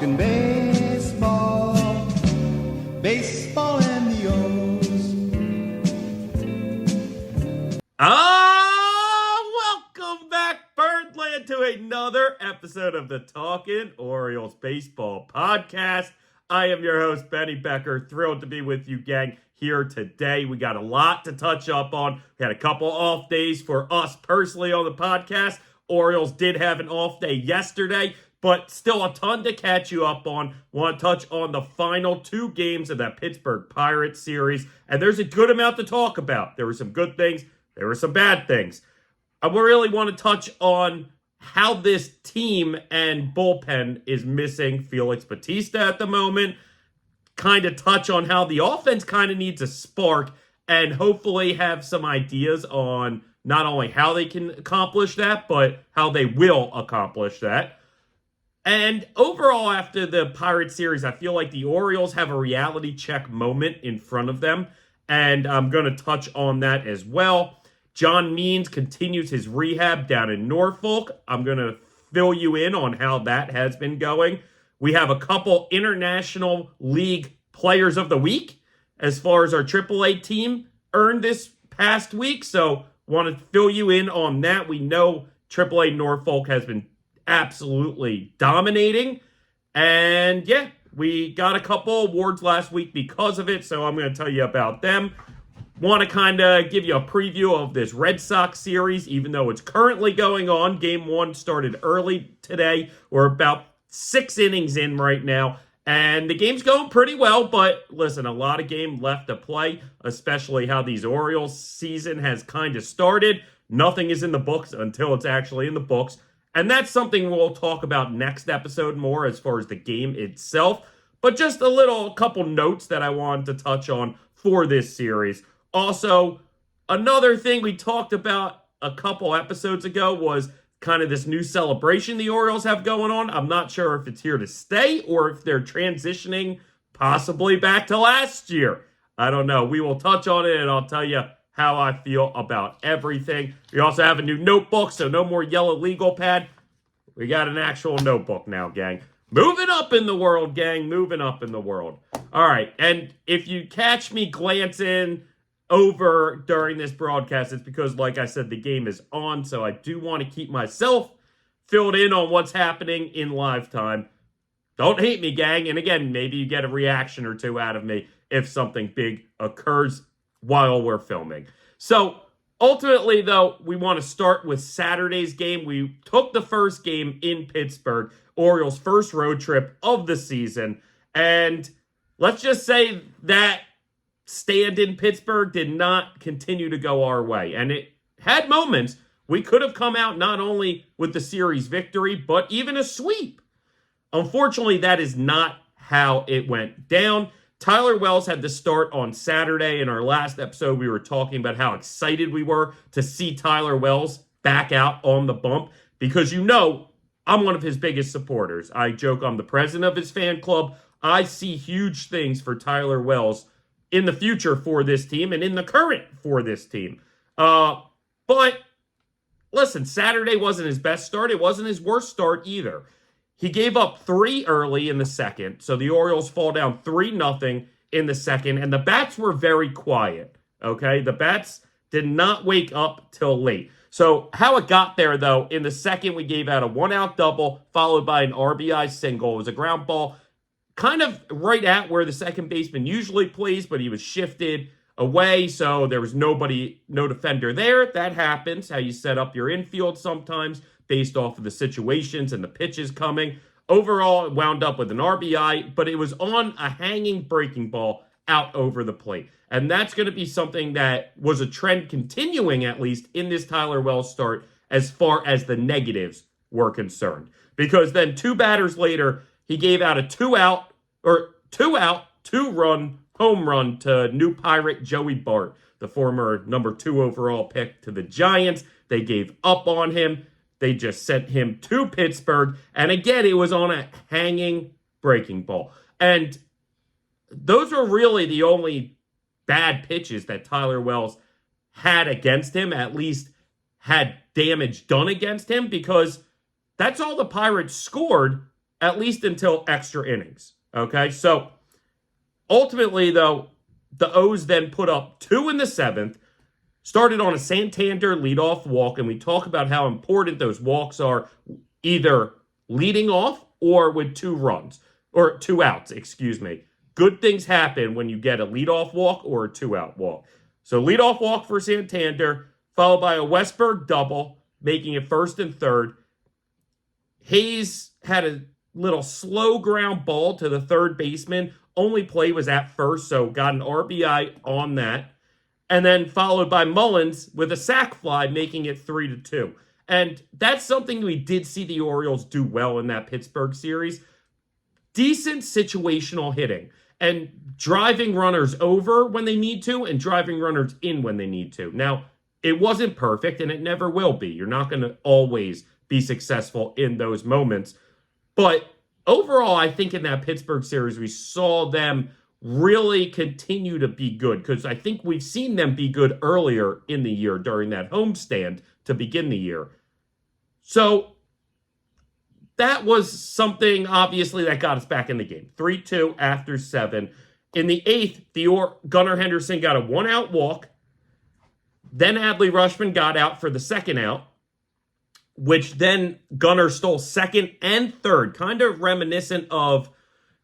Talking baseball, baseball and the O's. Welcome back, Birdland, to another episode of the Talkin Orioles Baseball Podcast. I am your host, Benny Becker. Thrilled to be with you, gang, here today. We got a lot to touch up on. We had a couple off days for us personally on the podcast. Orioles did have an off day yesterday, but still a ton to catch you up on. Want to touch on the final two games of that Pittsburgh Pirates series, and there's a good amount to talk about. There were some good things. There were some bad things. I really want to touch on how this team and bullpen is missing Felix Batista at the moment. Kind of touch on how the offense kind of needs a spark, and hopefully have some ideas on not only how they can accomplish that, but how they will accomplish that. And overall, after the Pirates series, I feel like the Orioles have a reality check moment in front of them, and I'm going to touch on that as well. John Means continues his rehab down in Norfolk. I'm going to fill you in on how that has been going. We have a couple International League Players of the Week as far as our AAA team earned this past week, so want to fill you in on that. We know AAA Norfolk has been absolutely dominating. And yeah, we got a couple awards last week because of it, so I'm going to tell you about them. Want to kind of give you a preview of this Red Sox series, even though it's currently going on. Game 1 started early today. We're about 6 innings in right now, and the game's going pretty well, but listen, a lot of game left to play, especially how these Orioles season has kind of started. Nothing is in the books until it's actually in the books. And that's something we'll talk about next episode more as far as the game itself. But just a couple notes that I wanted to touch on for this series. Also, another thing we talked about a couple episodes ago was kind of this new celebration the Orioles have going on. I'm not sure if it's here to stay or if they're transitioning possibly back to last year. I don't know. We will touch on it, and I'll tell you how I feel about everything. We also have a new notebook, so no more yellow legal pad. We got an actual notebook now, gang. Moving up in the world, gang. Moving up in the world. All right, and if you catch me glancing over during this broadcast, it's because, like I said, the game is on, so I do want to keep myself filled in on what's happening in live time. Don't hate me, gang. And again, maybe you get a reaction or two out of me if something big occurs while we're filming. So ultimately, though, we want to start with Saturday's game. We took the first game in Pittsburgh, Orioles' first road trip of the season. And let's just say that stand in Pittsburgh did not continue to go our way. And it had moments. We could have come out not only with the series victory, but even a sweep. Unfortunately, that is not how it went down. Tyler Wells had to start on Saturday. In our last episode, we were talking about how excited we were to see Tyler Wells back out on the bump because, you know, I'm one of his biggest supporters. I joke I'm the president of his fan club. I see huge things for Tyler Wells in the future for this team and in the current for this team. But listen, Saturday wasn't his best start. It wasn't his worst start either. He gave up 3 early in the second, so the Orioles fall down 3-0 in the second, and the bats were very quiet, okay? The bats did not wake up till late. So how it got there, though, in the second, we gave out a 1-out double, followed by an RBI single. It was a ground ball kind of right at where the second baseman usually plays, but he was shifted away, so there was no defender there. That happens, how you set up your infield sometimes, based off of the situations and the pitches coming. Overall, it wound up with an RBI, but it was on a hanging breaking ball out over the plate. And that's going to be something that was a trend continuing, at least, in this Tyler Wells start as far as the negatives were concerned. Because then 2 batters later, he gave out a 2-out, 2-run home run to new Pirate Joey Bart, the former number 2 overall pick to the Giants. They gave up on him. They just sent him to Pittsburgh. And again, it was on a hanging breaking ball. And those were really the only bad pitches that Tyler Wells had against him, at least had damage done against him, because that's all the Pirates scored at least until extra innings. Okay, so ultimately, though, the O's then put up 2 in the 7th, started on a Santander leadoff walk, and we talk about how important those walks are, either leading off or with 2 runs, or 2 outs, excuse me. Good things happen when you get a leadoff walk or a 2-out walk. So leadoff walk for Santander, followed by a Westberg double, making it 1st and 3rd. Hayes had a little slow ground ball to the third baseman. Only play was at first, so got an RBI on that. And then followed by Mullins with a sac fly, making it 3-2. And that's something we did see the Orioles do well in that Pittsburgh series. Decent situational hitting and driving runners over when they need to and driving runners in when they need to. Now, it wasn't perfect and it never will be. You're not going to always be successful in those moments. But overall, I think in that Pittsburgh series, we saw them really continue to be good because I think we've seen them be good earlier in the year during that homestand to begin the year. So that was something, obviously, that got us back in the game. 3-2 after 7. In the 8th, Gunnar Henderson got a 1-out walk. Then Adley Rutschman got out for the 2nd out, which then Gunnar stole 2nd and 3rd, kind of reminiscent of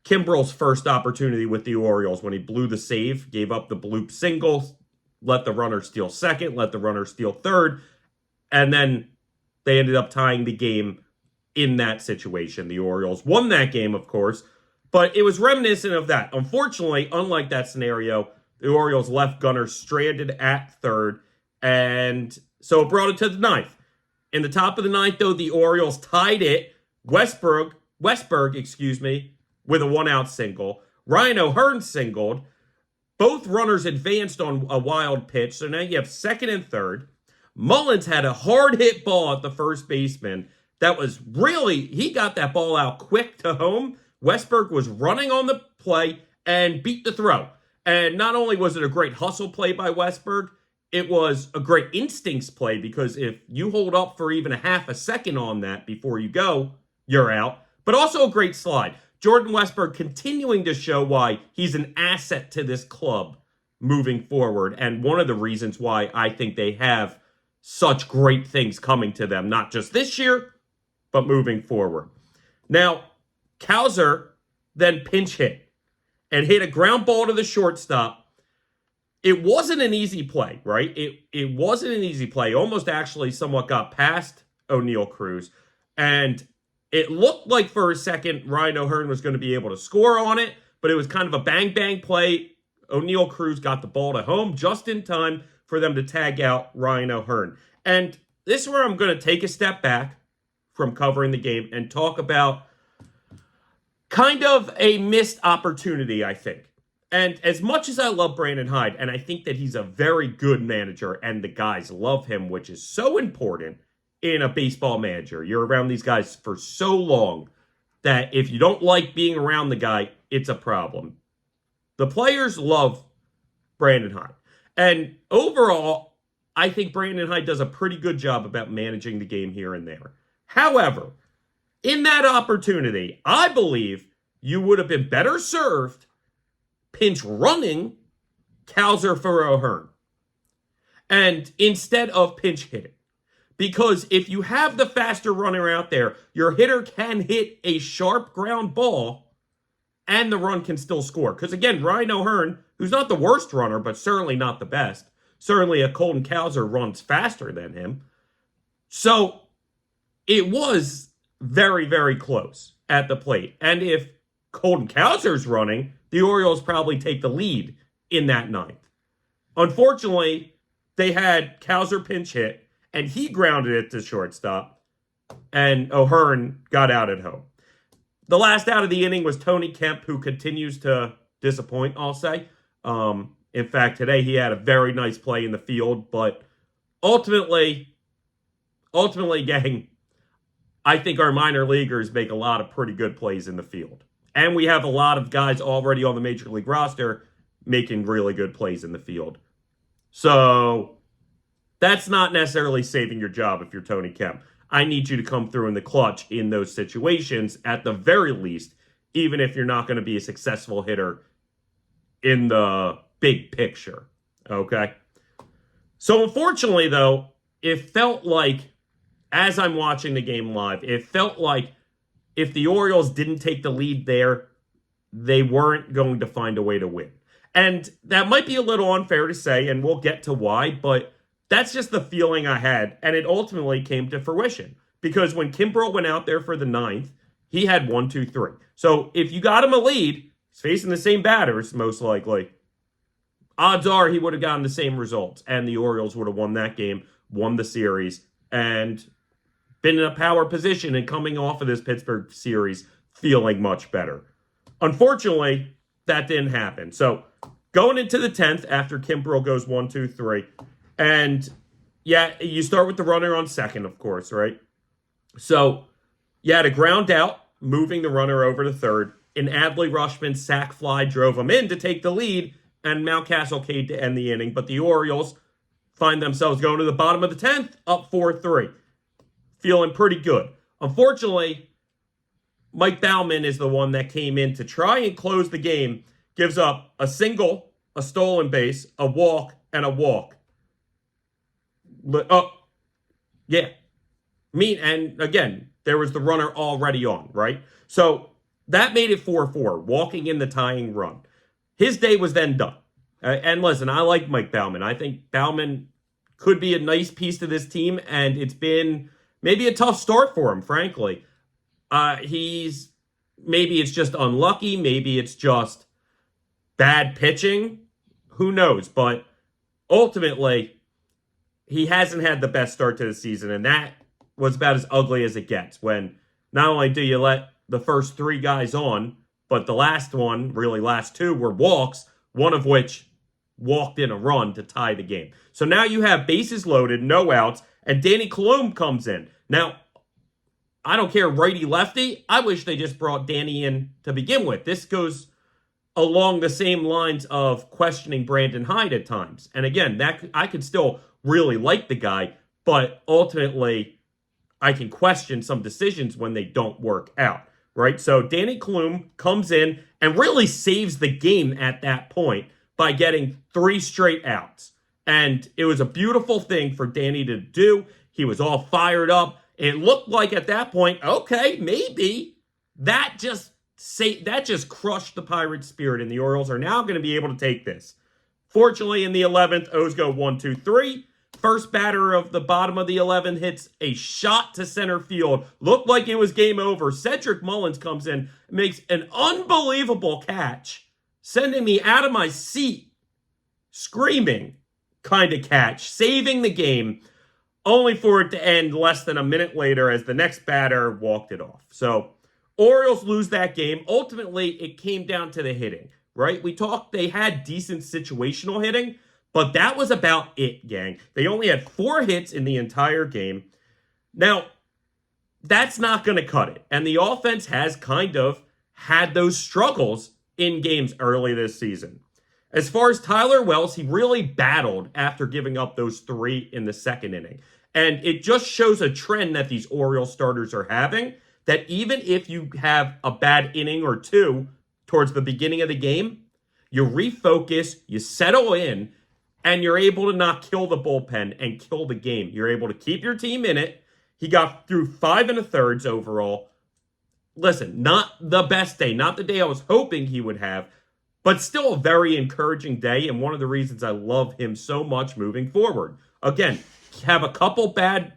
Kimbrel's first opportunity with the Orioles when he blew the save, gave up the bloop single, let the runner steal 2nd, let the runner steal 3rd, and then they ended up tying the game in that situation. The Orioles won that game, of course, but it was reminiscent of that. Unfortunately, unlike that scenario, the Orioles left Gunnar stranded at 3rd, and so it brought it to the 9th. In the top of the 9th, though, the Orioles tied it. Westberg, with a 1-out single. Ryan O'Hearn singled. Both runners advanced on a wild pitch, so now you have 2nd and 3rd. Mullins had a hard hit ball at the first baseman. That was really, he got that ball out quick to home. Westberg was running on the play and beat the throw. And not only was it a great hustle play by Westberg, it was a great instincts play because if you hold up for even a half a second on that before you go, you're out. But also a great slide. Jordan Westberg continuing to show why he's an asset to this club moving forward. And one of the reasons why I think they have such great things coming to them, not just this year, but moving forward. Now, Cowser then pinch hit and hit a ground ball to the shortstop. It wasn't an easy play, right? It wasn't an easy play. Almost actually somewhat got past O'Neal Cruz. And it looked like for a second Ryan O'Hearn was going to be able to score on it, but it was kind of a bang-bang play. O'Neal Cruz got the ball to home just in time for them to tag out Ryan O'Hearn. And this is where I'm going to take a step back from covering the game and talk about kind of a missed opportunity, I think. And as much as I love Brandon Hyde, and I think that he's a very good manager, and the guys love him, which is so important in a baseball manager. You're around these guys for so long that if you don't like being around the guy, it's a problem. The players love Brandon Hyde. And overall, I think Brandon Hyde does a pretty good job about managing the game here and there. However, in that opportunity, I believe you would have been better served pinch running Cowser for O'Hearn and instead of pinch hitting. Because if you have the faster runner out there, your hitter can hit a sharp ground ball and the run can still score. Because again, Ryan O'Hearn, who's not the worst runner, but certainly not the best, certainly a Colton Cowser runs faster than him. So it was very, very close at the plate. And if Colton Cowser's running, the Orioles probably take the lead in that 9th. Unfortunately, they had Cowser pinch hit, and he grounded it to shortstop, and O'Hearn got out at home. The last out of the inning was Tony Kemp, who continues to disappoint, I'll say. In fact, today he had a very nice play in the field, but ultimately, gang, I think our minor leaguers make a lot of pretty good plays in the field. And we have a lot of guys already on the Major League roster making really good plays in the field. So that's not necessarily saving your job if you're Tony Kemp. I need you to come through in the clutch in those situations at the very least, even if you're not going to be a successful hitter in the big picture. Okay? So unfortunately, though, it felt like, as I'm watching the game live, it felt like if the Orioles didn't take the lead there, they weren't going to find a way to win. And that might be a little unfair to say, and we'll get to why, but that's just the feeling I had, and it ultimately came to fruition. Because when Kimbrel went out there for the ninth, he had 1, 2, 3. So if you got him a lead, he's facing the same batters, most likely. Odds are he would have gotten the same results, and the Orioles would have won that game, won the series, and been in a power position and coming off of this Pittsburgh series feeling much better. Unfortunately, that didn't happen. So going into the 10th after Kimbrel goes 1, 2, 3, and yeah, you start with the runner on second, of course, right? So you had a ground out, moving the runner over to third. An Adley Rutschman sac fly drove him in to take the lead, and Mountcastle caved to end the inning. But the Orioles find themselves going to the bottom of the 10th, up 4-3. Feeling pretty good. Unfortunately, Mike Baumann is the one that came in to try and close the game, gives up a single, a stolen base, a walk, and a walk. And again, there was the runner already on, right? So that made it 4-4, walking in the tying run. His day was then done. And listen, I like Mike Baumann. I think Baumann could be a nice piece to this team, and it's been maybe a tough start for him, frankly. Maybe it's just unlucky. Maybe it's just bad pitching. Who knows? But ultimately, he hasn't had the best start to the season, and that was about as ugly as it gets when not only do you let the first 3 guys on, but the last two were walks, one of which walked in a run to tie the game. So now you have bases loaded, no outs, and Danny Coulombe comes in. Now, I don't care righty-lefty. I wish they just brought Danny in to begin with. This goes along the same lines of questioning Brandon Hyde at times. And again, that I could still really like the guy, but ultimately I can question some decisions when they don't work out, right? So Danny Coulombe comes in and really saves the game at that point by getting 3 straight outs. And it was a beautiful thing for Danny to do. He was all fired up. It looked like at that point, okay, maybe that just crushed the Pirates' spirit, and the Orioles are now going to be able to take this. Fortunately, in the 11th, O's go 1, 2, 3. First batter of the bottom of the 11th hits a shot to center field. Looked like it was game over. Cedric Mullins comes in, makes an unbelievable catch, sending me out of my seat, screaming kind of catch, saving the game, only for it to end less than a minute later as the next batter walked it off. So Orioles lose that game. Ultimately, it came down to the hitting, right? We talked, they had decent situational hitting, but that was about it, gang. They only had 4 hits in the entire game. Now, that's not going to cut it. And the offense has kind of had those struggles in games early this season. As far as Tyler Wells, he really battled after giving up those 3 in the second inning. And it just shows a trend that these Orioles starters are having, that even if you have a bad inning or 2 towards the beginning of the game, you refocus, you settle in, and you're able to not kill the bullpen and kill the game. You're able to keep your team in it. He got through 5 1/3 overall. Listen, not the best day, not the day I was hoping he would have, but still a very encouraging day, and one of the reasons I love him so much moving forward. Again, have a couple bad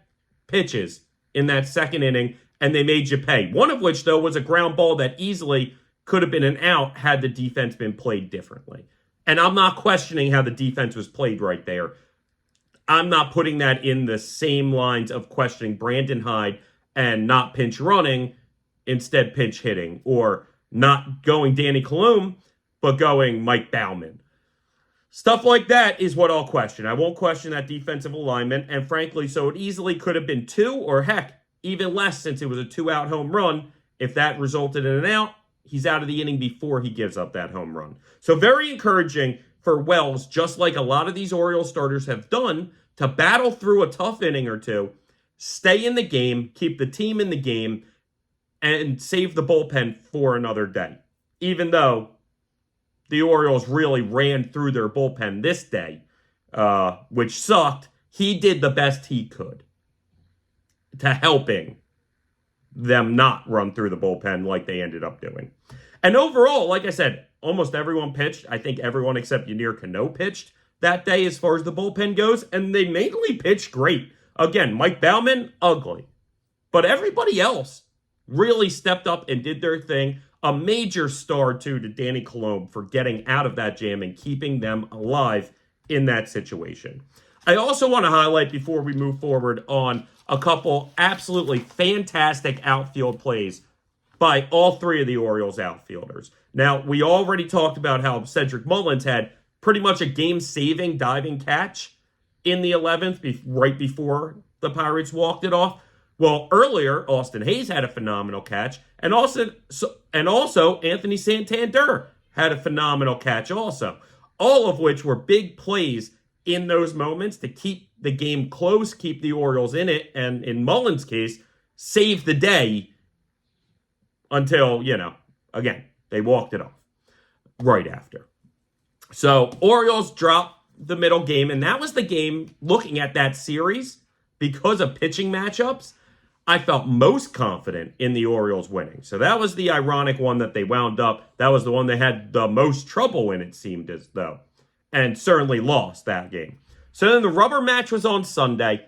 pitches in that second inning, and they made you pay. One of which, though, was a ground ball that easily could have been an out had the defense been played differently. And I'm not questioning how the defense was played right there. I'm not putting that in the same lines of questioning Brandon Hyde and not pinch running, instead pinch hitting, or not going Danny Coulombe, but going Mike Baumann. Stuff like that is what I'll question. I won't question that defensive alignment, and frankly, so it easily could have been 2, or heck, even less since it was a 2-out home run. If that resulted in an out, he's out of the inning before he gives up that home run. So very encouraging for Wells, just like a lot of these Orioles starters have done, to battle through a tough inning or 2 stay in the game, keep the team in the game, and save the bullpen for another day. Even though the Orioles really ran through their bullpen this day, which sucked, he did the best he could to helping them not run through the bullpen like they ended up doing. And overall, like I said, almost everyone pitched. I think everyone except Yennier Cano pitched that day as far as the bullpen goes, and they mainly pitched great. Again, Mike Baumann, ugly. But everybody else really stepped up and did their thing. A major star, too, to Danny Colomb for getting out of that jam and keeping them alive in that situation. I also want to highlight, before we move forward, on a couple absolutely fantastic outfield plays by all three of the Orioles outfielders. Now, we already talked about how Cedric Mullins had pretty much a game-saving diving catch in the 11th, right before the Pirates walked it off. Well, earlier, Austin Hayes had a phenomenal catch, and also Anthony Santander had a phenomenal catch also, all of which were big plays in those moments to keep the game close, keep the Orioles in it, and in Mullins' case, save the day until, again, they walked it off right after. So, Orioles dropped the middle game, and that was the game, looking at that series, because of pitching matchups, I felt most confident in the Orioles winning. So that was the ironic one that they wound up. That was the one they had the most trouble in, it seemed as though, and certainly lost that game. So then the rubber match was on Sunday.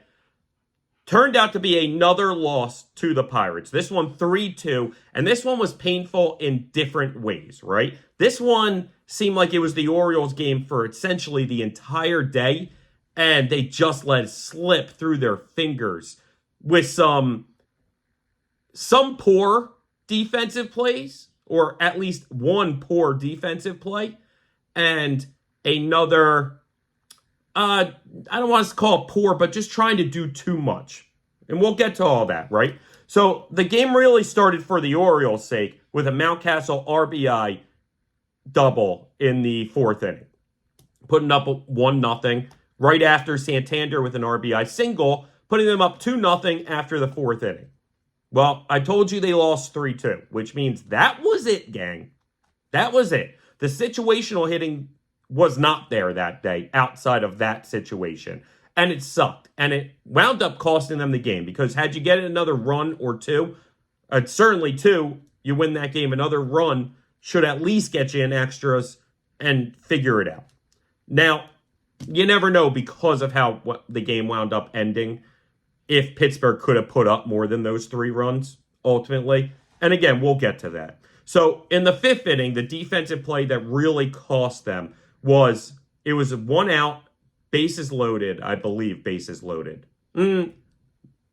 Turned out to be another loss to the Pirates. This one 3-2, and this one was painful in different ways, right? This one seemed like it was the Orioles game for essentially the entire day, and they just let it slip through their fingers with some poor defensive plays, or at least one poor defensive play, and another, I don't want to call it poor, but just trying to do too much. And we'll get to all that, right? So the game really started for the Orioles' sake with a Mountcastle RBI double in the fourth inning, putting up 1-0 right after Santander with an RBI single, putting them up 2-0 after the fourth inning. Well, I told you they lost 3-2, which means that was it, gang. That was it. The situational hitting was not there that day outside of that situation. And it sucked. And it wound up costing them the game, because had you get another run or two, certainly two, you win that game. Another run should at least get you in extras and figure it out. Now, you never know, because of how the game wound up ending, if Pittsburgh could have put up more than those 3 runs, ultimately. And again, we'll get to that. So, in the 5th inning, the defensive play that really cost them was, it was 1 out, bases loaded, I believe, bases loaded.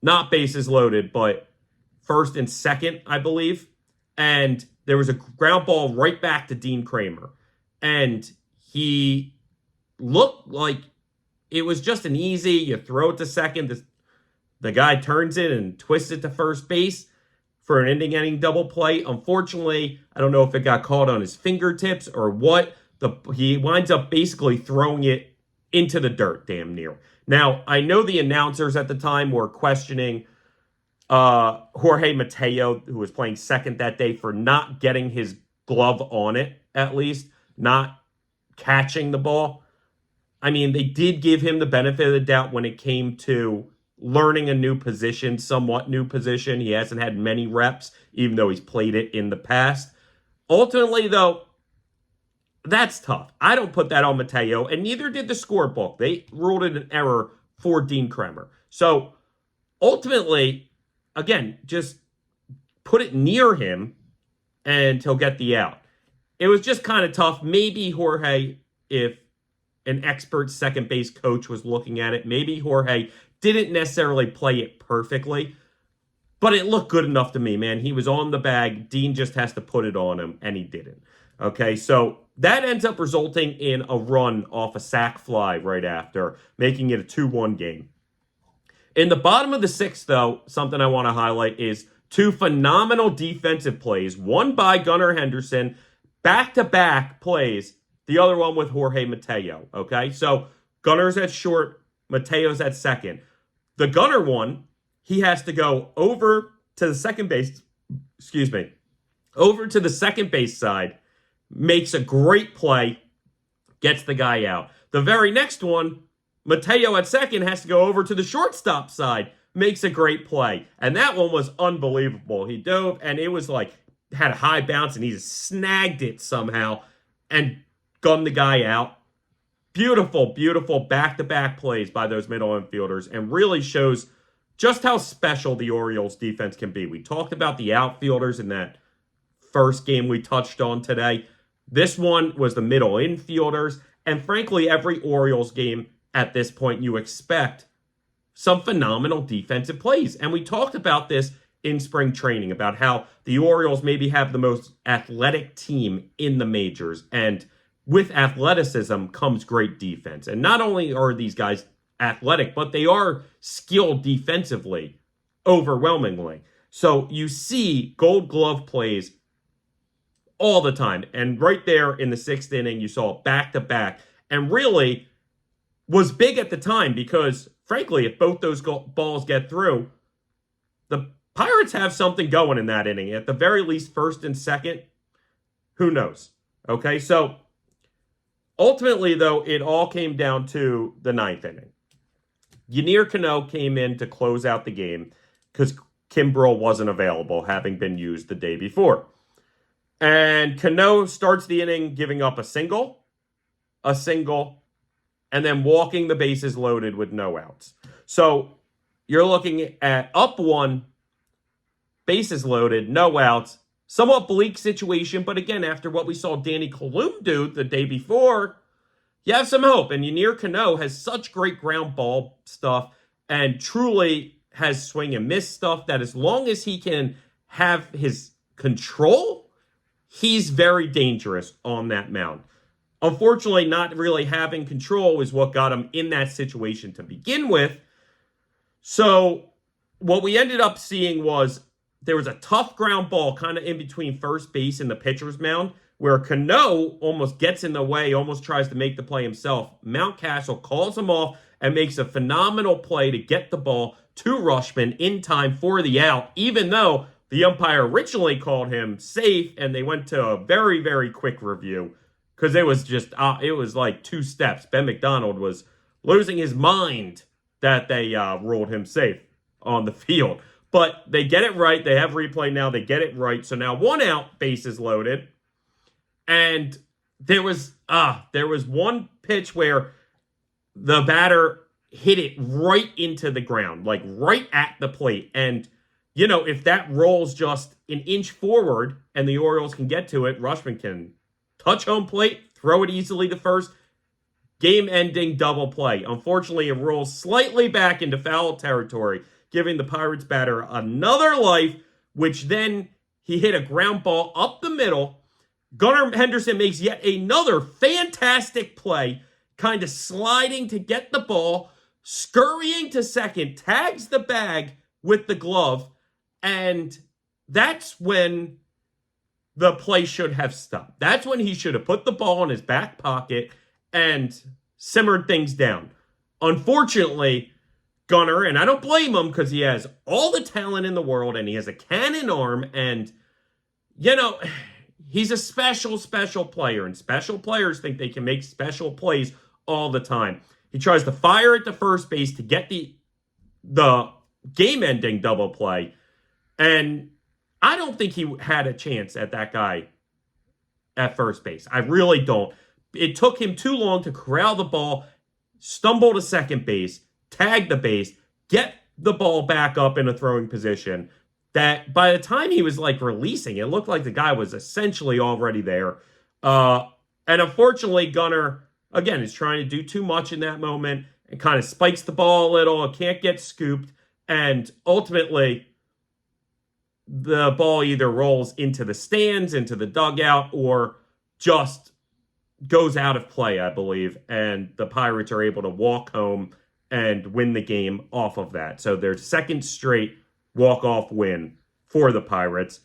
Not bases loaded, but first and second, I believe. And there was a ground ball right back to Dean Kremer. And he looked like it was just an easy, you throw it to second, the guy turns it and twists it to first base for an inning double play. Unfortunately, I don't know if it got caught on his fingertips or what. He winds up basically throwing it into the dirt, damn near. Now, I know the announcers at the time were questioning Jorge Mateo, who was playing second that day, for not getting his glove on it, at least, not catching the ball. I mean, they did give him the benefit of the doubt when it came to learning a new position, somewhat new position. He hasn't had many reps, even though he's played it in the past. Ultimately, though, that's tough. I don't put that on Mateo, and neither did the scorebook. They ruled it an error for Dean Kremer. So, ultimately, again, just put it near him, and he'll get the out. It was just kind of tough. Maybe Jorge, if an expert second base coach was looking at it, maybe Jorge didn't necessarily play it perfectly, but it looked good enough to me, man. He was on the bag. Dean just has to put it on him, and he didn't. Okay, so that ends up resulting in a run off a sac fly right after, making it a 2-1 game. In the bottom of the 6th, though, something I want to highlight is 2 phenomenal defensive plays. One by Gunnar Henderson, back-to-back plays. The other one with Jorge Mateo, okay? So Gunnar's at short, Mateo's at second. The Gunnar one he has to go over to the second base, over to the second base side, makes a great play, gets the guy out. The very next one, Mateo at second has to go over to the shortstop side, makes a great play. And that one was unbelievable. He dove, and it was like, had a high bounce, and he just snagged it somehow and gunned the guy out. Beautiful, beautiful back-to-back plays by those middle infielders, and really shows just how special the Orioles defense can be. We talked about the outfielders in that first game we touched on today. This one was the middle infielders, and frankly, every Orioles game at this point you expect some phenomenal defensive plays. And we talked about this in spring training, about how the Orioles maybe have the most athletic team in the majors. And with athleticism comes great defense. And not only are these guys athletic, but they are skilled defensively overwhelmingly. So you see Gold Glove plays all the time. And right there in the sixth inning, you saw back-to-back. And really was big at the time because, frankly, if both those balls get through, the Pirates have something going in that inning. At the very least, first and second, who knows? Okay, so ultimately, though, it all came down to the ninth inning. Yennier Cano came in to close out the game because Kimbrel wasn't available, having been used the day before. And Cano starts the inning giving up a single, and then walking the bases loaded with no outs. So you're looking at up one, bases loaded, no outs. Somewhat bleak situation, but again, after what we saw Danny Colum do the day before, you have some hope. And Yennier Cano has such great ground ball stuff and truly has swing and miss stuff that as long as he can have his control, he's very dangerous on that mound. Unfortunately, not really having control is what got him in that situation to begin with. So what we ended up seeing was there was a tough ground ball kind of in between first base and the pitcher's mound where Cano almost gets in the way, almost tries to make the play himself. Mountcastle calls him off and makes a phenomenal play to get the ball to Rutschman in time for the out, even though the umpire originally called him safe and they went to a very, very quick review. Because it was just, it was like two steps. Ben McDonald was losing his mind that they ruled him safe on the field. But they get it right. They have replay now. They get it right. So now one out, bases loaded. And there was one pitch where the batter hit it right into the ground, like right at the plate. And, you know, if that rolls just an inch forward and the Orioles can get to it, Rutschman can touch home plate, throw it easily to first. Game-ending double play. Unfortunately, it rolls slightly back into foul territory, giving the Pirates batter another life, which then he hit a ground ball up the middle. Gunnar Henderson makes yet another fantastic play, kind of sliding to get the ball, scurrying to second, tags the bag with the glove, and that's when the play should have stopped. That's when he should have put the ball in his back pocket and simmered things down. Unfortunately, Gunnar, and I don't blame him because he has all the talent in the world and he has a cannon arm and, you know, he's a special player and special players think they can make special plays all the time. He tries to fire it to first base to get the game-ending double play, and I don't think he had a chance at that guy at first base. I really don't. It took him too long to corral the ball, stumble to second base, tag the base, get the ball back up in a throwing position, that by the time he was like releasing, it looked like the guy was essentially already there. And unfortunately, Gunnar, again, is trying to do too much in that moment and kind of spikes the ball a little. It can't get scooped. And ultimately, the ball either rolls into the stands, into the dugout, or just goes out of play, I believe. And the Pirates are able to walk home and win the game off of that. So their second straight walk-off win for the Pirates.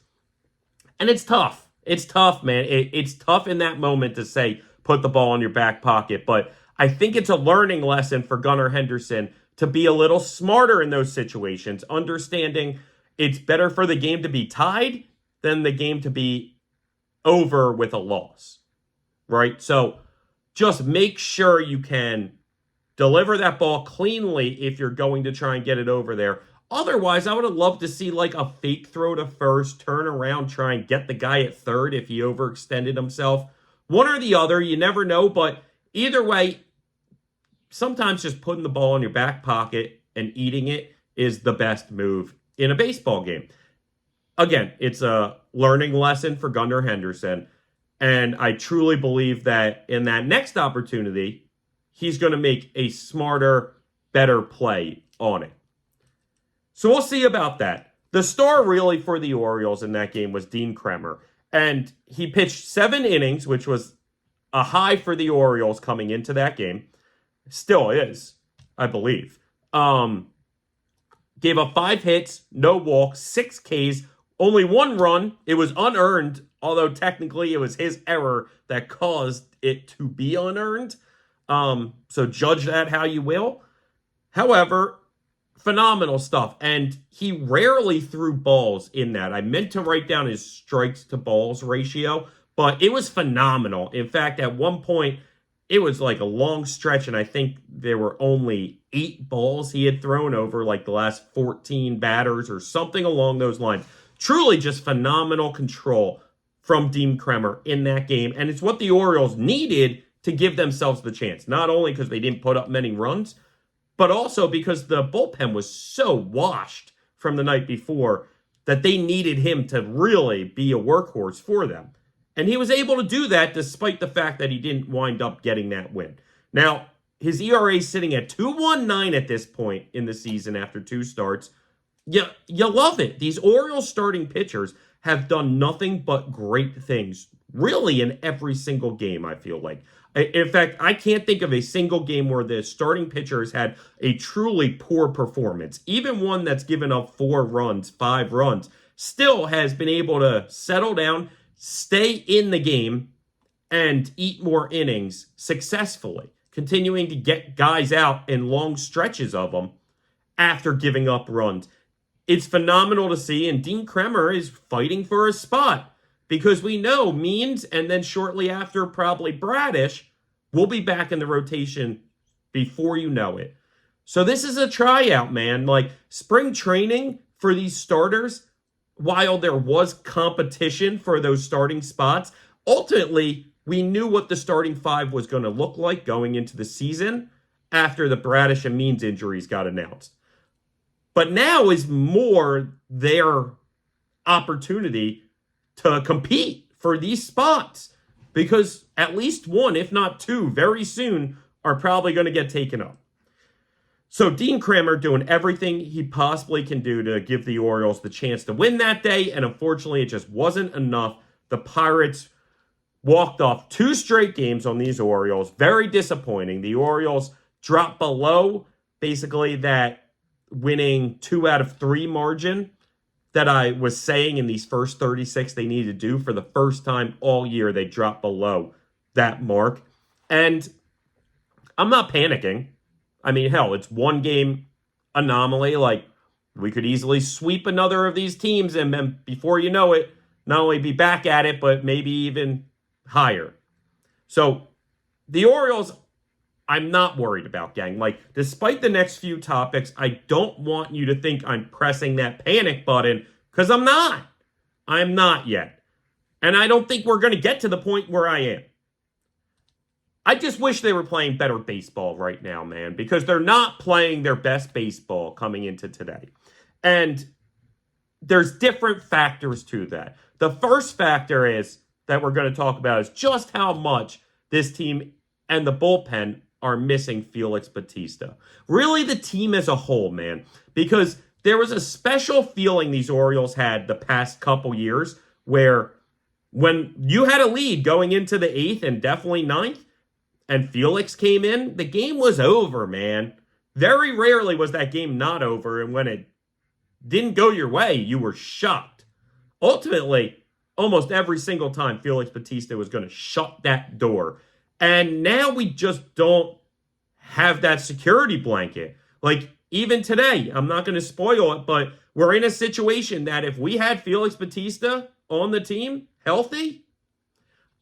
And it's tough. It's tough, man. It's tough in that moment to say, put the ball in your back pocket. But I think it's a learning lesson for Gunnar Henderson to be a little smarter in those situations, understanding it's better for the game to be tied than the game to be over with a loss, right? So just make sure you can deliver that ball cleanly if you're going to try and get it over there. Otherwise, I would have loved to see like a fake throw to first, turn around, try and get the guy at third if he overextended himself. One or the other, you never know, but either way, sometimes just putting the ball in your back pocket and eating it is the best move in a baseball game. Again, it's a learning lesson for Gunnar Henderson, and I truly believe that in that next opportunity, he's going to make a smarter, better play on it. So we'll see about that. The star really for the Orioles in that game was Dean Kremer. And he pitched 7 innings, which was a high for the Orioles coming into that game. Still is, I believe. Gave up 5 hits, no walks, 6 Ks, only 1 run. It was unearned, although technically it was his error that caused it to be unearned. So judge that how you will. However, phenomenal stuff. And he rarely threw balls in that. I meant to write down his strikes to balls ratio, but it was phenomenal. In fact, at one point, it was like a long stretch, and I think there were only 8 balls he had thrown over like the last 14 batters or something along those lines. Truly just phenomenal control from Dean Kremer in that game. And it's what the Orioles needed to give themselves the chance. Not only because they didn't put up many runs, but also because the bullpen was so washed from the night before that they needed him to really be a workhorse for them. And he was able to do that despite the fact that he didn't wind up getting that win. Now, his ERA is sitting at 2.19 at this point in the season after 2 starts. You love it. These Orioles starting pitchers have done nothing but great things, really, in every single game, I feel like. In fact, I can't think of a single game where the starting pitcher has had a truly poor performance. Even one that's given up 4 runs, 5 runs, still has been able to settle down, stay in the game, and eat more innings successfully, continuing to get guys out in long stretches of them after giving up runs. It's phenomenal to see, and Dean Kremer is fighting for a spot because we know Means and then shortly after probably Bradish will be back in the rotation before you know it. So this is a tryout, man. Like spring training for these starters, while there was competition for those starting spots, ultimately we knew what the starting 5 was going to look like going into the season after the Bradish and Means injuries got announced. But now is more their opportunity to compete for these spots because at least 1, if not 2, very soon are probably going to get taken up. So Dean Kremer doing everything he possibly can do to give the Orioles the chance to win that day, and unfortunately it just wasn't enough. The Pirates walked off 2 straight games on these Orioles. Very disappointing. The Orioles dropped below basically that winning 2 out of 3 margin that I was saying in these first 36 they needed to do. For the first time all year, they dropped below that mark. And I'm not panicking. I mean, hell, it's 1 game anomaly. Like, we could easily sweep another of these teams and then before you know it, not only be back at it, but maybe even higher. So the Orioles, I'm not worried about, gang. Like, despite the next few topics, I don't want you to think I'm pressing that panic button, because I'm not. I'm not yet. And I don't think we're going to get to the point where I am. I just wish they were playing better baseball right now, man, because they're not playing their best baseball coming into today. And there's different factors to that. The first factor is that we're going to talk about is just how much this team and the bullpen are missing Felix Batista. Really, the team as a whole, man, because there was a special feeling these Orioles had the past couple years where when you had a lead going into the 8th and definitely 9th, and Felix came in, the game was over, man. Very rarely was that game not over, and when it didn't go your way, you were shocked. Ultimately, almost every single time, Felix Batista was going to shut that door. And now we just don't have that security blanket. Like, even today, I'm not going to spoil it, but we're in a situation that if we had Felix Batista on the team, healthy,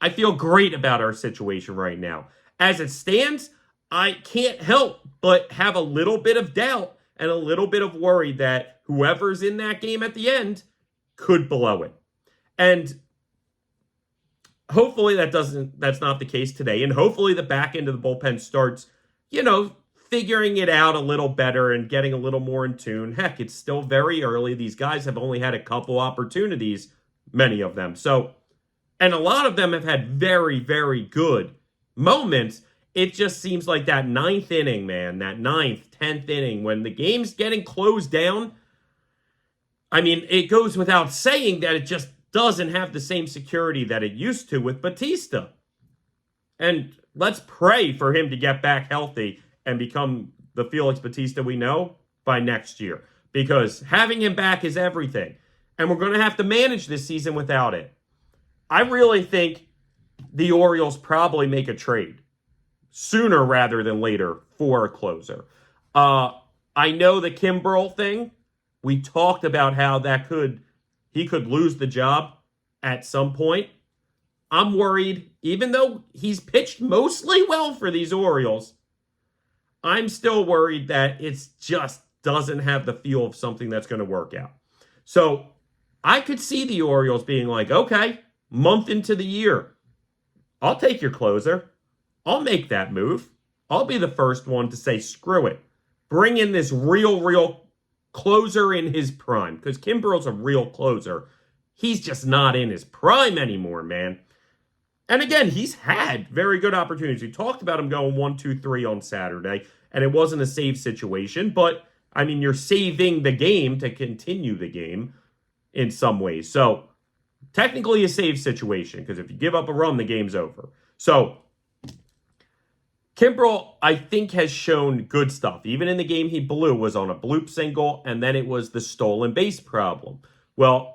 I feel great about our situation right now. As it stands, I can't help but have a little bit of doubt and a little bit of worry that whoever's in that game at the end could blow it. And hopefully that's not the case today. And hopefully the back end of the bullpen starts, figuring it out a little better and getting a little more in tune. Heck, it's still very early. These guys have only had a couple opportunities, many of them. And a lot of them have had very, very good moments. It just seems like that ninth inning, man, that 10th inning, when the game's getting closed down, I mean, it goes without saying that it just doesn't have the same security that it used to with Batista. And let's pray for him to get back healthy and become the Felix Batista we know by next year. Because having him back is everything. And we're going to have to manage this season without it. I really think the Orioles probably make a trade sooner rather than later for a closer. I know the Kimbrel thing. We talked about how he could lose the job at some point. I'm worried, even though he's pitched mostly well for these Orioles, I'm still worried that it just doesn't have the feel of something that's going to work out. So I could see the Orioles being like, okay, month into the year, I'll take your closer. I'll make that move. I'll be the first one to say, screw it. Bring in this real closer in his prime. Because Kimbrel's a real closer. He's just not in his prime anymore, man. And again, he's had very good opportunities. We talked about him going 1-2-3 on Saturday, and it wasn't a save situation. But, I mean, you're saving the game to continue the game in some ways. So, technically a save situation, because if you give up a run, the game's over. So, Kimbrel, I think, has shown good stuff. Even in the game he blew was on a bloop single, and then it was the stolen base problem. Well,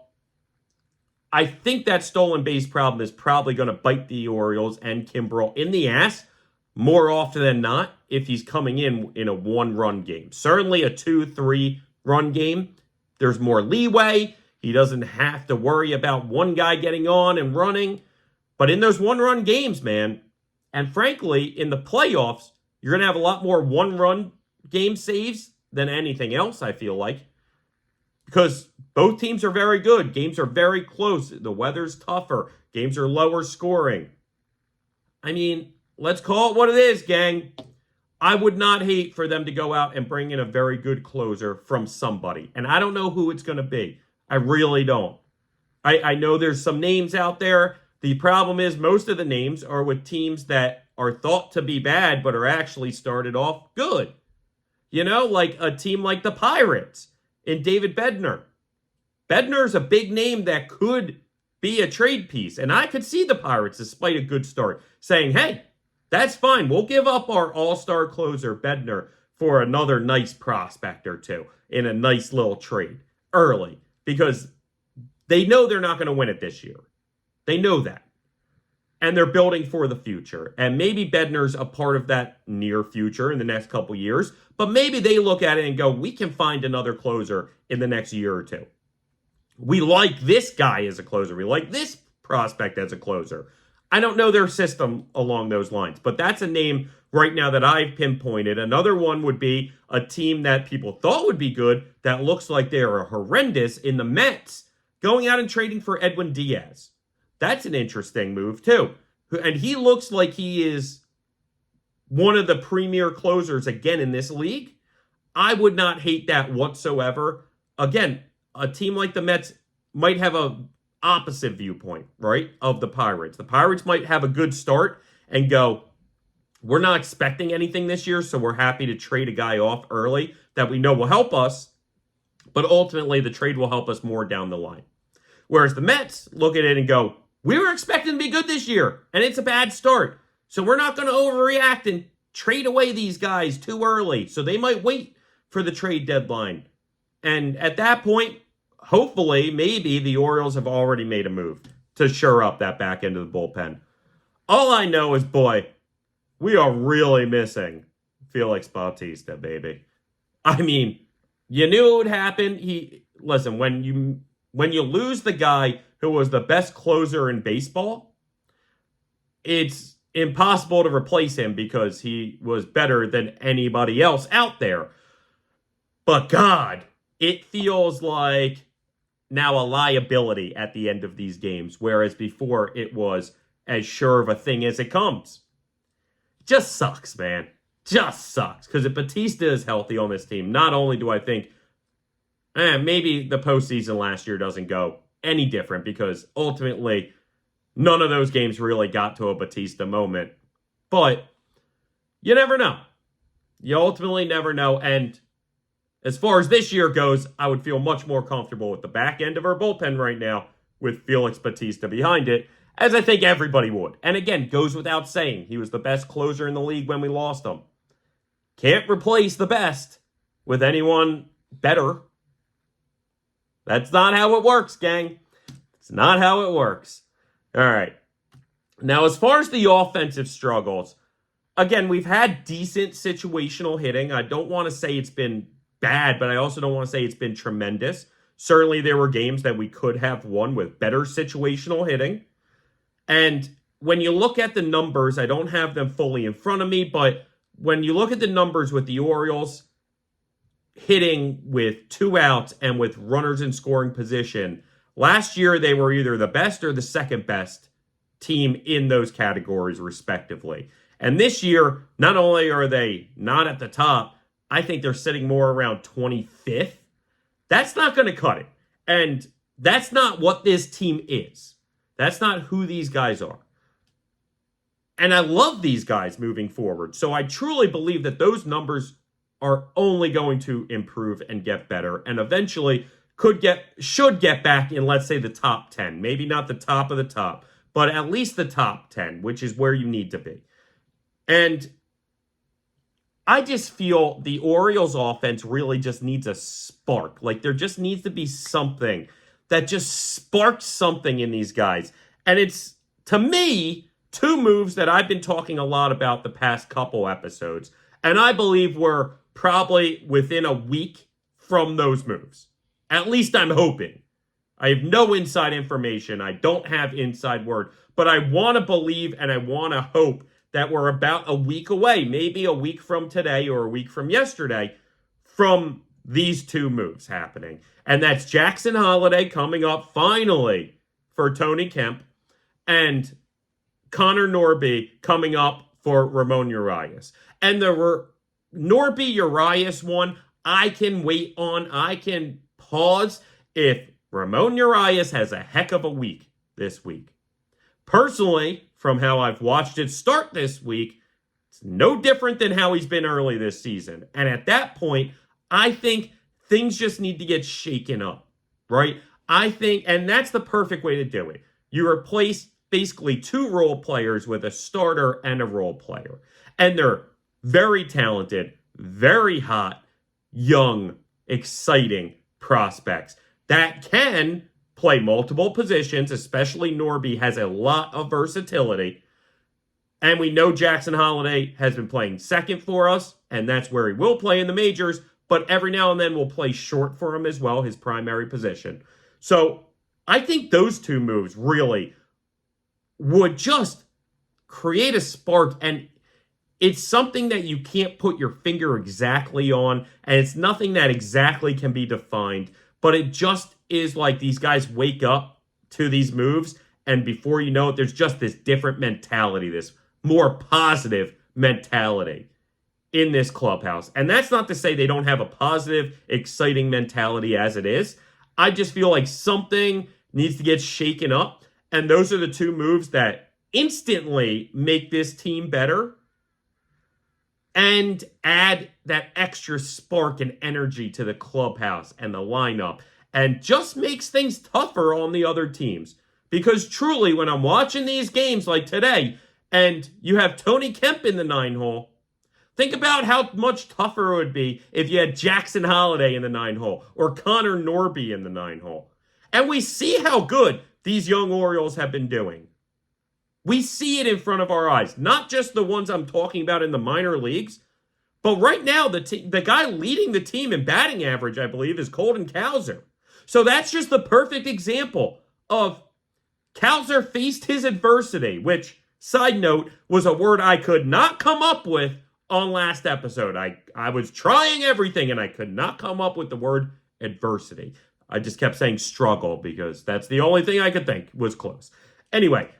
I think that stolen base problem is probably going to bite the Orioles and Kimbrel in the ass more often than not if he's coming in a one-run game. Certainly a 2-3 run game, there's more leeway. He doesn't have to worry about one guy getting on and running. But in those one-run games, man, and frankly, in the playoffs, you're going to have a lot more one-run game saves than anything else, I feel like. Because both teams are very good. Games are very close. The weather's tougher. Games are lower scoring. I mean, let's call it what it is, gang. I would not hate for them to go out and bring in a very good closer from somebody. And I don't know who it's going to be. I really don't. I know there's some names out there. The problem is most of the names are with teams that are thought to be bad but are actually started off good. Like a team like the Pirates and David Bednar. Bednar's a big name that could be a trade piece. And I could see the Pirates, despite a good start, saying, hey, that's fine. We'll give up our all-star closer, Bednar, for another nice prospect or two in a nice little trade early. Because they know they're not going to win it this year. They know that. And they're building for the future. And maybe Bednar's a part of that near future in the next couple years. But maybe they look at it and go, we can find another closer in the next year or two. We like this guy as a closer. We like this prospect as a closer. I don't know their system along those lines. But that's a name right now that I've pinpointed. Another one would be a team that people thought would be good that looks like they are horrendous in the Mets, going out and trading for Edwin Diaz. That's an interesting move, too. And he looks like he is one of the premier closers again in this league. I would not hate that whatsoever. Again, a team like the Mets might have a opposite viewpoint, right, of the Pirates. The Pirates might have a good start and go, we're not expecting anything this year, so we're happy to trade a guy off early that we know will help us, but ultimately the trade will help us more down the line. Whereas the Mets look at it and go, we were expecting to be good this year, and it's a bad start. So we're not going to overreact and trade away these guys too early. So they might wait for the trade deadline. And at that point, hopefully, maybe the Orioles have already made a move to shore up that back end of the bullpen. All I know is, boy, we are really missing Felix Bautista, baby. I mean, you knew it would happen. Listen, when you lose the guy who was the best closer in baseball, it's impossible to replace him because he was better than anybody else out there. But God, it feels like now a liability at the end of these games, whereas before it was as sure of a thing as it comes. Just sucks, man. Just sucks. Because if Batista is healthy on this team, not only do I think maybe the postseason last year doesn't go any different because ultimately none of those games really got to a Batista moment. But you never know. You ultimately never know. And as far as this year goes, I would feel much more comfortable with the back end of our bullpen right now with Felix Batista behind it, as I think everybody would. And again, goes without saying, he was the best closer in the league when we lost him. Can't replace the best with anyone better. That's not how it works, gang. It's not how it works. All right. Now, as far as the offensive struggles, again, we've had decent situational hitting. I don't want to say it's been bad, but I also don't want to say it's been tremendous. Certainly, there were games that we could have won with better situational hitting. And when you look at the numbers, I don't have them fully in front of me, but when you look at the numbers with the Orioles hitting with 2 outs and with runners in scoring position, last year they were either the best or the second best team in those categories, respectively. And this year, not only are they not at the top, I think they're sitting more around 25th. That's not going to cut it. And that's not what this team is. That's not who these guys are. And I love these guys moving forward. So I truly believe that those numbers are only going to improve and get better and eventually should get back in, let's say, the top 10. Maybe not the top of the top, but at least the top 10, which is where you need to be. And I just feel the Orioles offense really just needs a spark. Like there just needs to be something that just sparks something in these guys. And it's, to me, 2 moves that I've been talking a lot about the past couple episodes. And I believe we're probably within a week from those moves. At least I'm hoping. I have no inside information. I don't have inside word. But I want to believe and I want to hope that we're about a week away, maybe a week from today or a week from yesterday, from these 2 moves happening. And that's Jackson Holliday coming up finally for Tony Kemp and Connor Norby coming up for Ramon Urias. And the Norby Urias one, I can wait on. I can pause if Ramon Urias has a heck of a week this week. Personally, from how I've watched it start this week, it's no different than how he's been early this season. And at that point, I think things just need to get shaken up, right? I think, and that's the perfect way to do it. You replace basically 2 role players with a starter and a role player. And they're very talented, very hot, young, exciting prospects that can play multiple positions, especially Norby has a lot of versatility. And we know Jackson Holliday has been playing second for us, and that's where he will play in the majors, but every now and then we'll play short for him as well, his primary position. So I think those 2 moves really would just create a spark, and it's something that you can't put your finger exactly on, and it's nothing that exactly can be defined, but it just is like these guys wake up to these moves, and before you know it, there's just this different mentality, this more positive mentality in this clubhouse. And that's not to say they don't have a positive, exciting mentality as it is. I just feel like something needs to get shaken up, and those are the 2 moves that instantly make this team better and add that extra spark and energy to the clubhouse and the lineup and just makes things tougher on the other teams. Because truly, when I'm watching these games like today and you have Tony Kemp in the 9-hole, think about how much tougher it would be if you had Jackson Holliday in the 9-hole or Connor Norby in the 9-hole. And we see how good these young Orioles have been doing. We see it in front of our eyes. Not just the ones I'm talking about in the minor leagues, But right now, the guy leading the team in batting average, I believe, is Colton Cowser. So that's just the perfect example of Cowser faced his adversity, which, side note, was a word I could not come up with on last episode. I was trying everything and I could not come up with the word adversity. I just kept saying struggle because that's the only thing I could think was close. Anyway,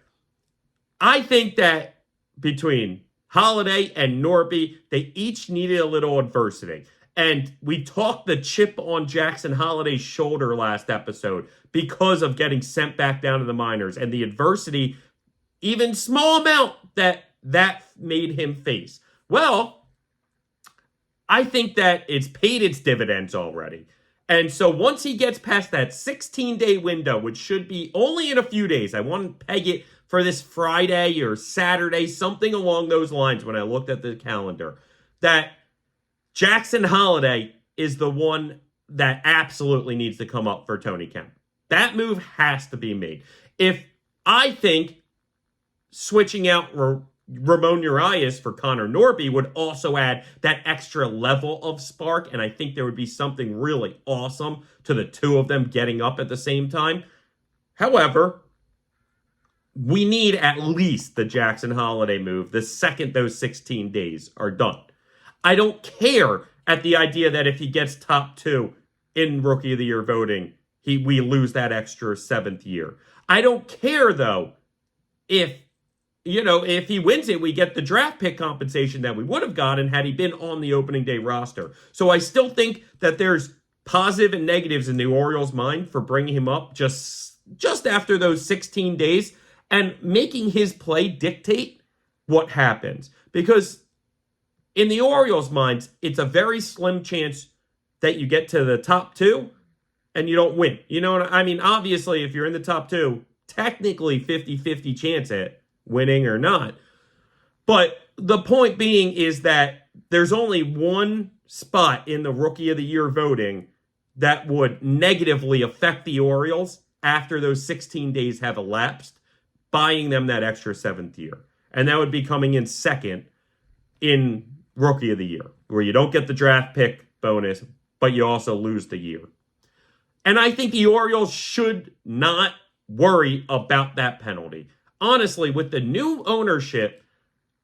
I think that between Holiday and Norby, they each needed a little adversity. And we talked the chip on Jackson Holiday's shoulder last episode because of getting sent back down to the minors and the adversity, even small amount, that made him face. Well, I think that it's paid its dividends already. And so once he gets past that 16-day window, which should be only in a few days, I want to peg it for this Friday or Saturday, something along those lines when I looked at the calendar, that Jackson Holiday is the one that absolutely needs to come up for Tony Kemp. That move has to be made. If I think switching out Ramon Urias for Connor Norby would also add that extra level of spark, and I think there would be something really awesome to the two of them getting up at the same time. However, we need at least the Jackson Holiday move the second those 16 days are done. I don't care at the idea that if he gets top 2 in Rookie of the Year voting, we lose that extra 7th year. I don't care, though, if he wins it, we get the draft pick compensation that we would have gotten had he been on the opening day roster. So I still think that there's positive and negatives in the Orioles' mind for bringing him up just after those 16 days and making his play dictate what happens. Because in the Orioles' minds, it's a very slim chance that you get to the top 2 and you don't win. You know what I mean? Obviously, if you're in the top 2, technically 50-50 chance at winning or not. But the point being is that there's only one spot in the Rookie of the Year voting that would negatively affect the Orioles after those 16 days have elapsed, buying them that extra 7th year. And that would be coming in second in Rookie of the Year, where you don't get the draft pick bonus, but you also lose the year. And I think the Orioles should not worry about that penalty. Honestly, with the new ownership,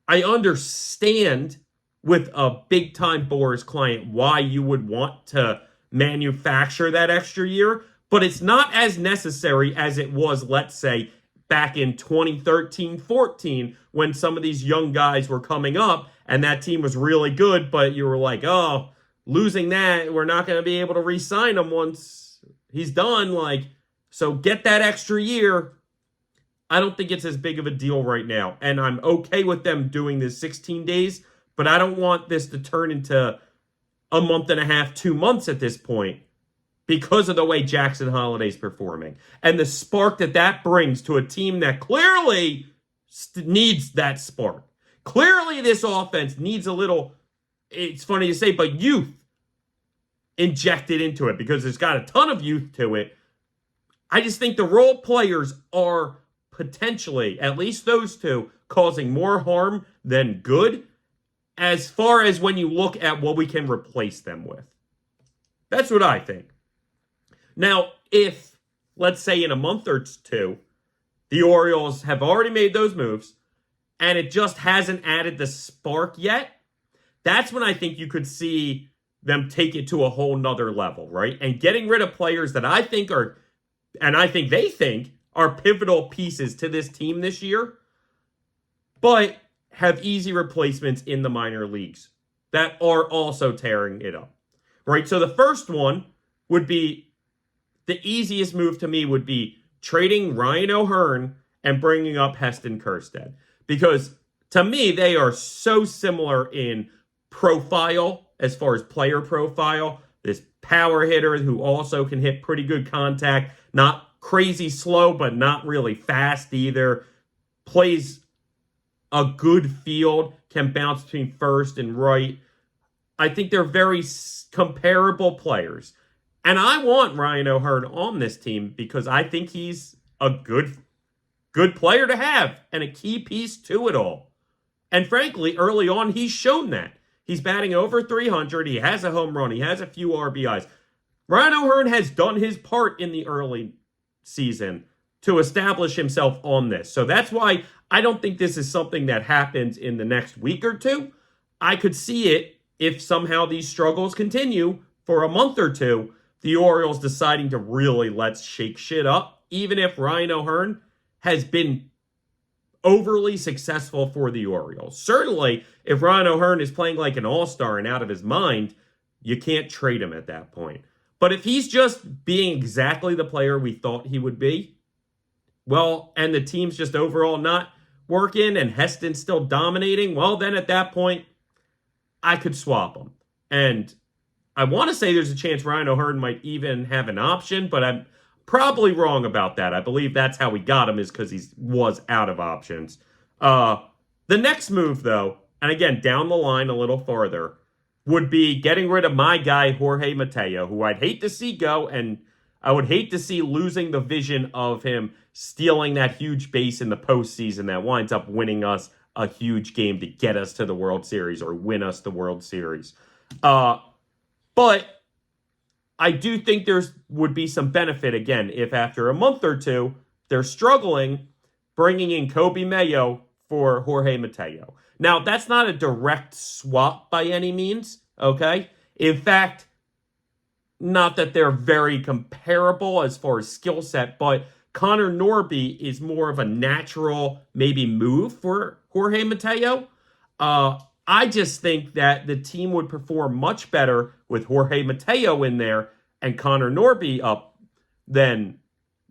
I understand with a big-time Boras client why you would want to manufacture that extra year, but it's not as necessary as it was, let's say, back in 2013-14 when some of these young guys were coming up and that team was really good, but you were like, oh, losing that, we're not going to be able to re-sign him once he's done. So get that extra year. I don't think it's as big of a deal right now. And I'm okay with them doing this 16 days, but I don't want this to turn into a month and a half, 2 months at this point because of the way Jackson Holiday's performing. And the spark that brings to a team that clearly needs that spark. Clearly this offense needs a little, it's funny to say, but youth injected into it because it's got a ton of youth to it. I just think the role players are potentially, at least those two, causing more harm than good as far as when you look at what we can replace them with. That's what I think. Now, if, let's say in a month or two, the Orioles have already made those moves and it just hasn't added the spark yet, that's when I think you could see them take it to a whole nother level, right? And getting rid of players that I think are, and I think they think, are pivotal pieces to this team this year, but have easy replacements in the minor leagues that are also tearing it up, right? So the first one would be, the easiest move to me would be trading Ryan O'Hearn and bringing up Heston Kjerstad. Because to me, they are so similar in profile, as far as player profile. This power hitter who also can hit pretty good contact, not crazy slow, but not really fast either. Plays a good field, can bounce between first and right. I think they're very comparable players. And I want Ryan O'Hearn on this team because I think he's a good player to have and a key piece to it all. And frankly, early on, he's shown that. He's batting over 300. He has a home run. He has a few RBIs. Ryan O'Hearn has done his part in the early season to establish himself on this. So that's why I don't think this is something that happens in the next week or two. I could see it if somehow these struggles continue for a month or two, the Orioles deciding to really let's shake shit up, even if Ryan O'Hearn has been overly successful for the Orioles. Certainly, if Ryan O'Hearn is playing like an all-star and out of his mind, you can't trade him at that point. But if he's just being exactly the player we thought he would be, well, and the team's just overall not working and Heston's still dominating, well, then at that point, I could swap him. And I want to say there's a chance Ryan O'Hearn might even have an option, but I'm probably wrong about that. I believe that's how we got him, is because he was out of options. The next move, though, and again, down the line a little farther, would be getting rid of my guy, Jorge Mateo, who I'd hate to see go, and I would hate to see losing the vision of him stealing that huge base in the postseason that winds up winning us a huge game to get us to the World Series or win us the World Series. But I do think there's would be some benefit, again, if after a month or two they're struggling, bringing in Kobe Mayo for Jorge Mateo. Now, that's not a direct swap by any means, okay? In fact, not that they're very comparable as far as skill set, but Connor Norby is more of a natural maybe move for Jorge Mateo. I just think that the team would perform much better with Jorge Mateo in there and Connor Norby up than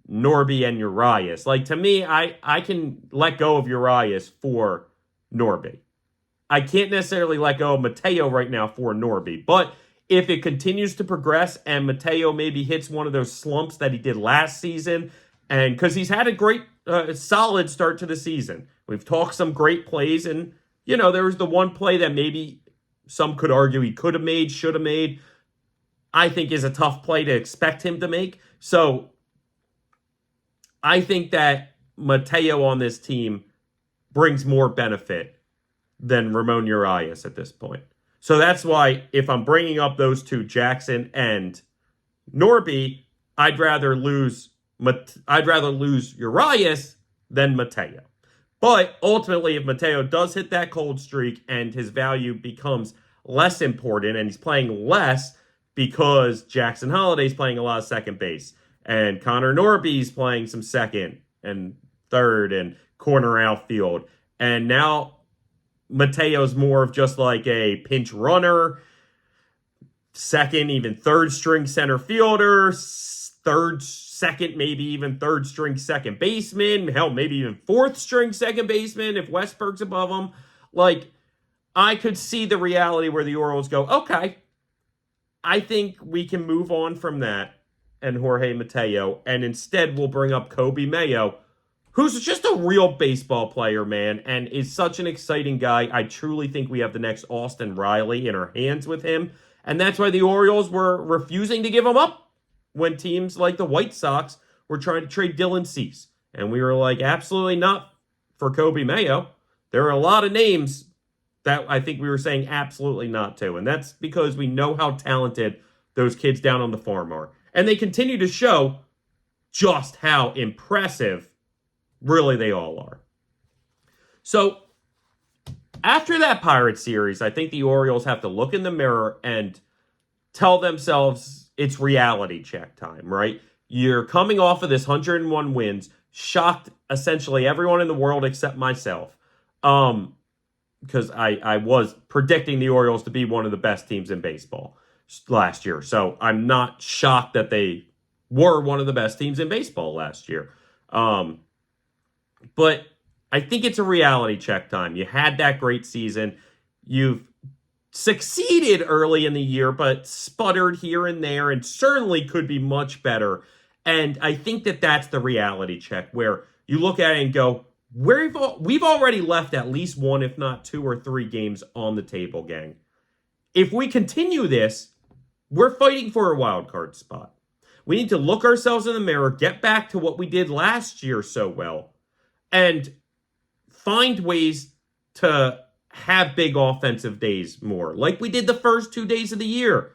Norby and Urias. Like, to me, I can let go of Urias for Norby. I can't necessarily let go of Mateo right now for Norby. But if it continues to progress and Mateo maybe hits one of those slumps that he did last season, and because he's had a great, solid start to the season. We've talked some great plays, and, you know, there was the one play that maybe some could argue he could have made, should have made. I think is a tough play to expect him to make. So I think that Mateo on this team brings more benefit than Ramon Urias at this point. So that's why if I'm bringing up those two, Jackson and Norby, I'd rather lose Urias than Mateo. But ultimately, if Mateo does hit that cold streak and his value becomes less important and he's playing less because Jackson Holliday's playing a lot of second base and Connor Norby's playing some second and third and corner outfield, and now Mateo's more of just like a pinch runner, second, even third string center fielder, second, maybe even third string second baseman, hell, maybe even fourth string second baseman if Westberg's above him. Like, I could see the reality where the Orioles go, okay, I think we can move on from that and Jorge Mateo, and instead we'll bring up Kobe Mayo, who's just a real baseball player, man, and is such an exciting guy. I truly think we have the next Austin Riley in our hands with him, and that's why the Orioles were refusing to give him up when teams like the White Sox were trying to trade Dylan Cease. And we were like, absolutely not for Kobe Mayo. There are a lot of names that I think we were saying absolutely not to, and that's because we know how talented those kids down on the farm are. And they continue to show just how impressive really they all are. So after that Pirates series, I think the Orioles have to look in the mirror and tell themselves it's reality check time, right? You're coming off of this 101 wins, shocked essentially everyone in the world except myself, because I was predicting the Orioles to be one of the best teams in baseball last year. So I'm not shocked that they were one of the best teams in baseball last year. But I think it's a reality check time. You had that great season. You've succeeded early in the year, but sputtered here and there, and certainly could be much better. And I think that that's the reality check, where you look at it and go, we've already left at least one, if not two or three games on the table, gang. If we continue this, we're fighting for a wild card spot. We need to look ourselves in the mirror, get back to what we did last year so well, and find ways to have big offensive days more, like we did the first 2 days of the year.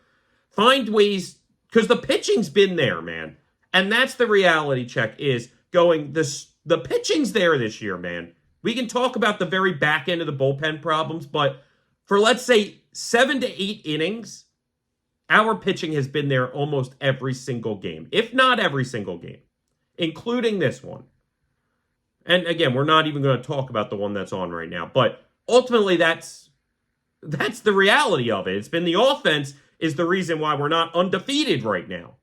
Find ways, because the pitching's been there, man. And that's the reality check, is going, the pitching's there this year, man. We can talk about the very back end of the bullpen problems, but for, let's say, 7 to 8 innings, our pitching has been there almost every single game, if not every single game, including this one. And again, we're not even going to talk about the one that's on right now, but ultimately that's the reality of it. It's been the offense is the reason why we're not undefeated right now.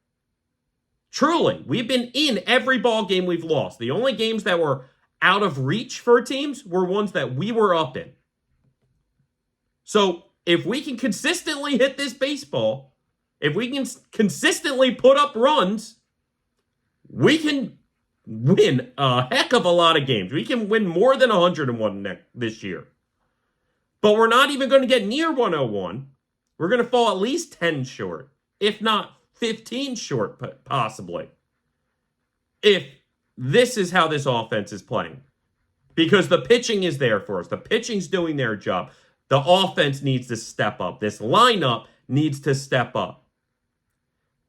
Truly, we've been in every ball game we've lost. The only games that were out of reach for teams were ones that we were up in. So if we can consistently hit this baseball, if we can consistently put up runs, we can win a heck of a lot of games. We can win more than 101 this year. But we're not even going to get near 101. We're going to fall at least 10 short, if not 15 short, possibly. If this is how this offense is playing. Because the pitching is there for us. The pitching's doing their job. The offense needs to step up. This lineup needs to step up.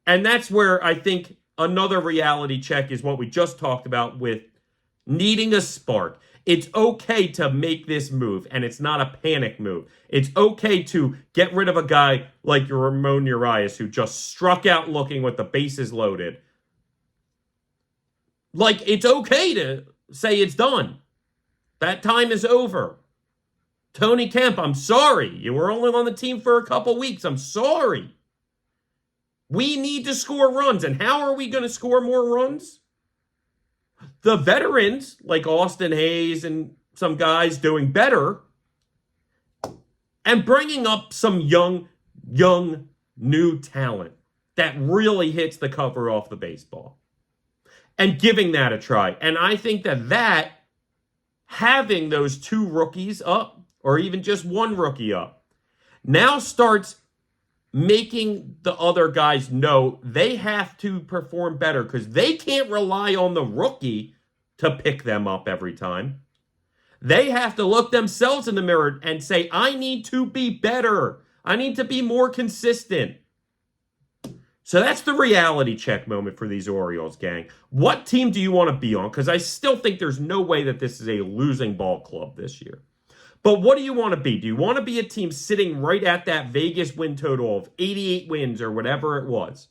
And that's where I think another reality check is what we just talked about with needing a spark. It's okay to make this move, and it's not a panic move. It's okay to get rid of a guy like Ramon Urias, who just struck out looking with the bases loaded. Like, it's okay to say it's done. That time is over. Tony Kemp, I'm sorry. You were only on the team for a couple weeks. I'm sorry. We need to score runs. And how are we going to score more runs? The veterans, like Austin Hayes and some guys doing better, and bringing up some young, new talent that really hits the cover off the baseball. And giving that a try. And I think that having those 2 rookies up, or even just 1 rookie up, now starts making the other guys know they have to perform better, because they can't rely on the rookie to pick them up every time. They have to look themselves in the mirror and say, I need to be better. I need to be more consistent. So that's the reality check moment for these Orioles, gang. What team do you want to be on? Because I still think there's no way that this is a losing ball club this year. But what do you want to be? Do you want to be a team sitting right at that Vegas win total of 88 wins or whatever it was?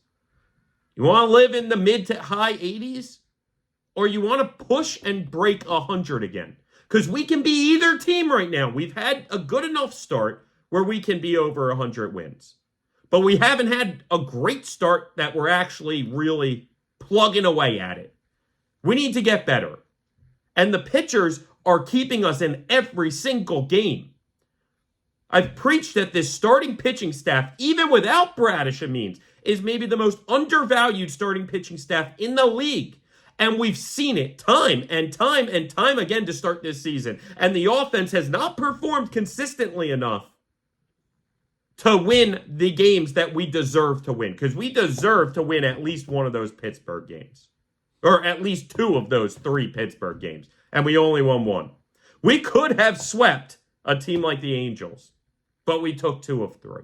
You want to live in the mid to high 80s? Or you want to push and break 100 again? Because we can be either team right now. We've had a good enough start where we can be over 100 wins. But we haven't had a great start that we're actually really plugging away at it. We need to get better. And the pitchers are keeping us in every single game. I've preached that this starting pitching staff, even without Bradish and Means, is maybe the most undervalued starting pitching staff in the league. And we've seen it time and time and time again to start this season. And the offense has not performed consistently enough to win the games that we deserve to win. Because we deserve to win at least one of those Pittsburgh games. Or at least 2 of those 3 Pittsburgh games. And we only won 1. We could have swept a team like the Angels, but we took 2 of 3.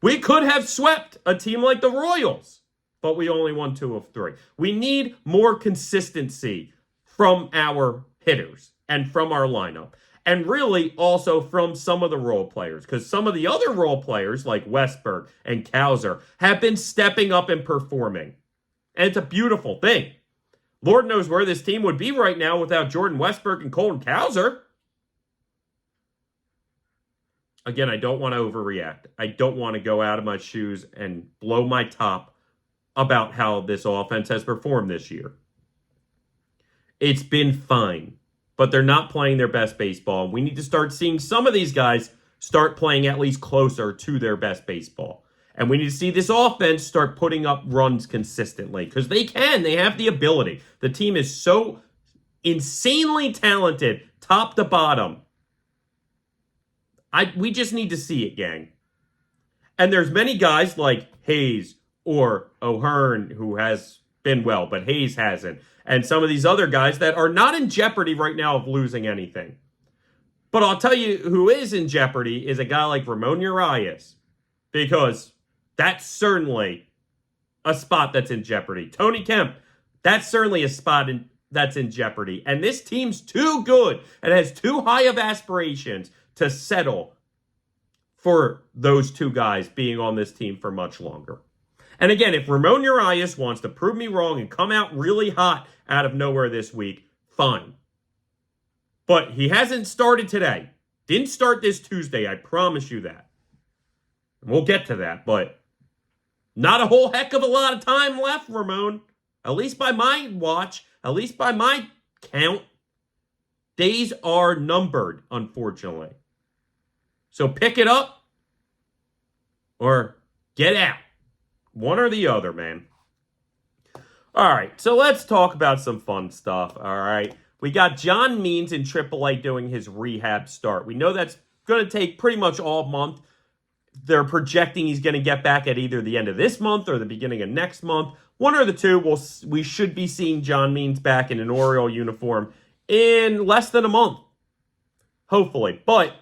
We could have swept a team like the Royals, but we only won 2 of 3. We need more consistency from our hitters and from our lineup. And really also from some of the role players, because some of the other role players like Westberg and Kowser have been stepping up and performing. And it's a beautiful thing. Lord knows where this team would be right now without Jordan Westberg and Colton Kowser. Again, I don't want to overreact. I don't want to go out of my shoes and blow my top about how this offense has performed this year. It's been fine, but they're not playing their best baseball. We need to start seeing some of these guys start playing at least closer to their best baseball. And we need to see this offense start putting up runs consistently, because they can. They have the ability. The team is so insanely talented, top to bottom. We just need to see it, gang. And there's many guys like Hayes or O'Hearn who has been well, but Hayes hasn't. And some of these other guys that are not in jeopardy right now of losing anything. But I'll tell you who is in jeopardy is a guy like Ramon Urias, because that's certainly a spot that's in jeopardy. Tony Kemp, that's certainly a spot that's in jeopardy. And this team's too good and has too high of aspirations to settle for those two guys being on this team for much longer. And again, if Ramon Urias wants to prove me wrong and come out really hot out of nowhere this week, fine. But he hasn't started today. Didn't start this Tuesday, I promise you that. And we'll get to that, but not a whole heck of a lot of time left, Ramon. At least by my watch, at least by my count, days are numbered, unfortunately. So pick it up or get out. One or the other, man. All right, so let's talk about some fun stuff, all right? We got John Means in AAA doing his rehab start. We know that's going to take pretty much all month. They're projecting he's going to get back at either the end of this month or the beginning of next month. One or the two, we should be seeing John Means back in an Oriole uniform in less than a month, hopefully. But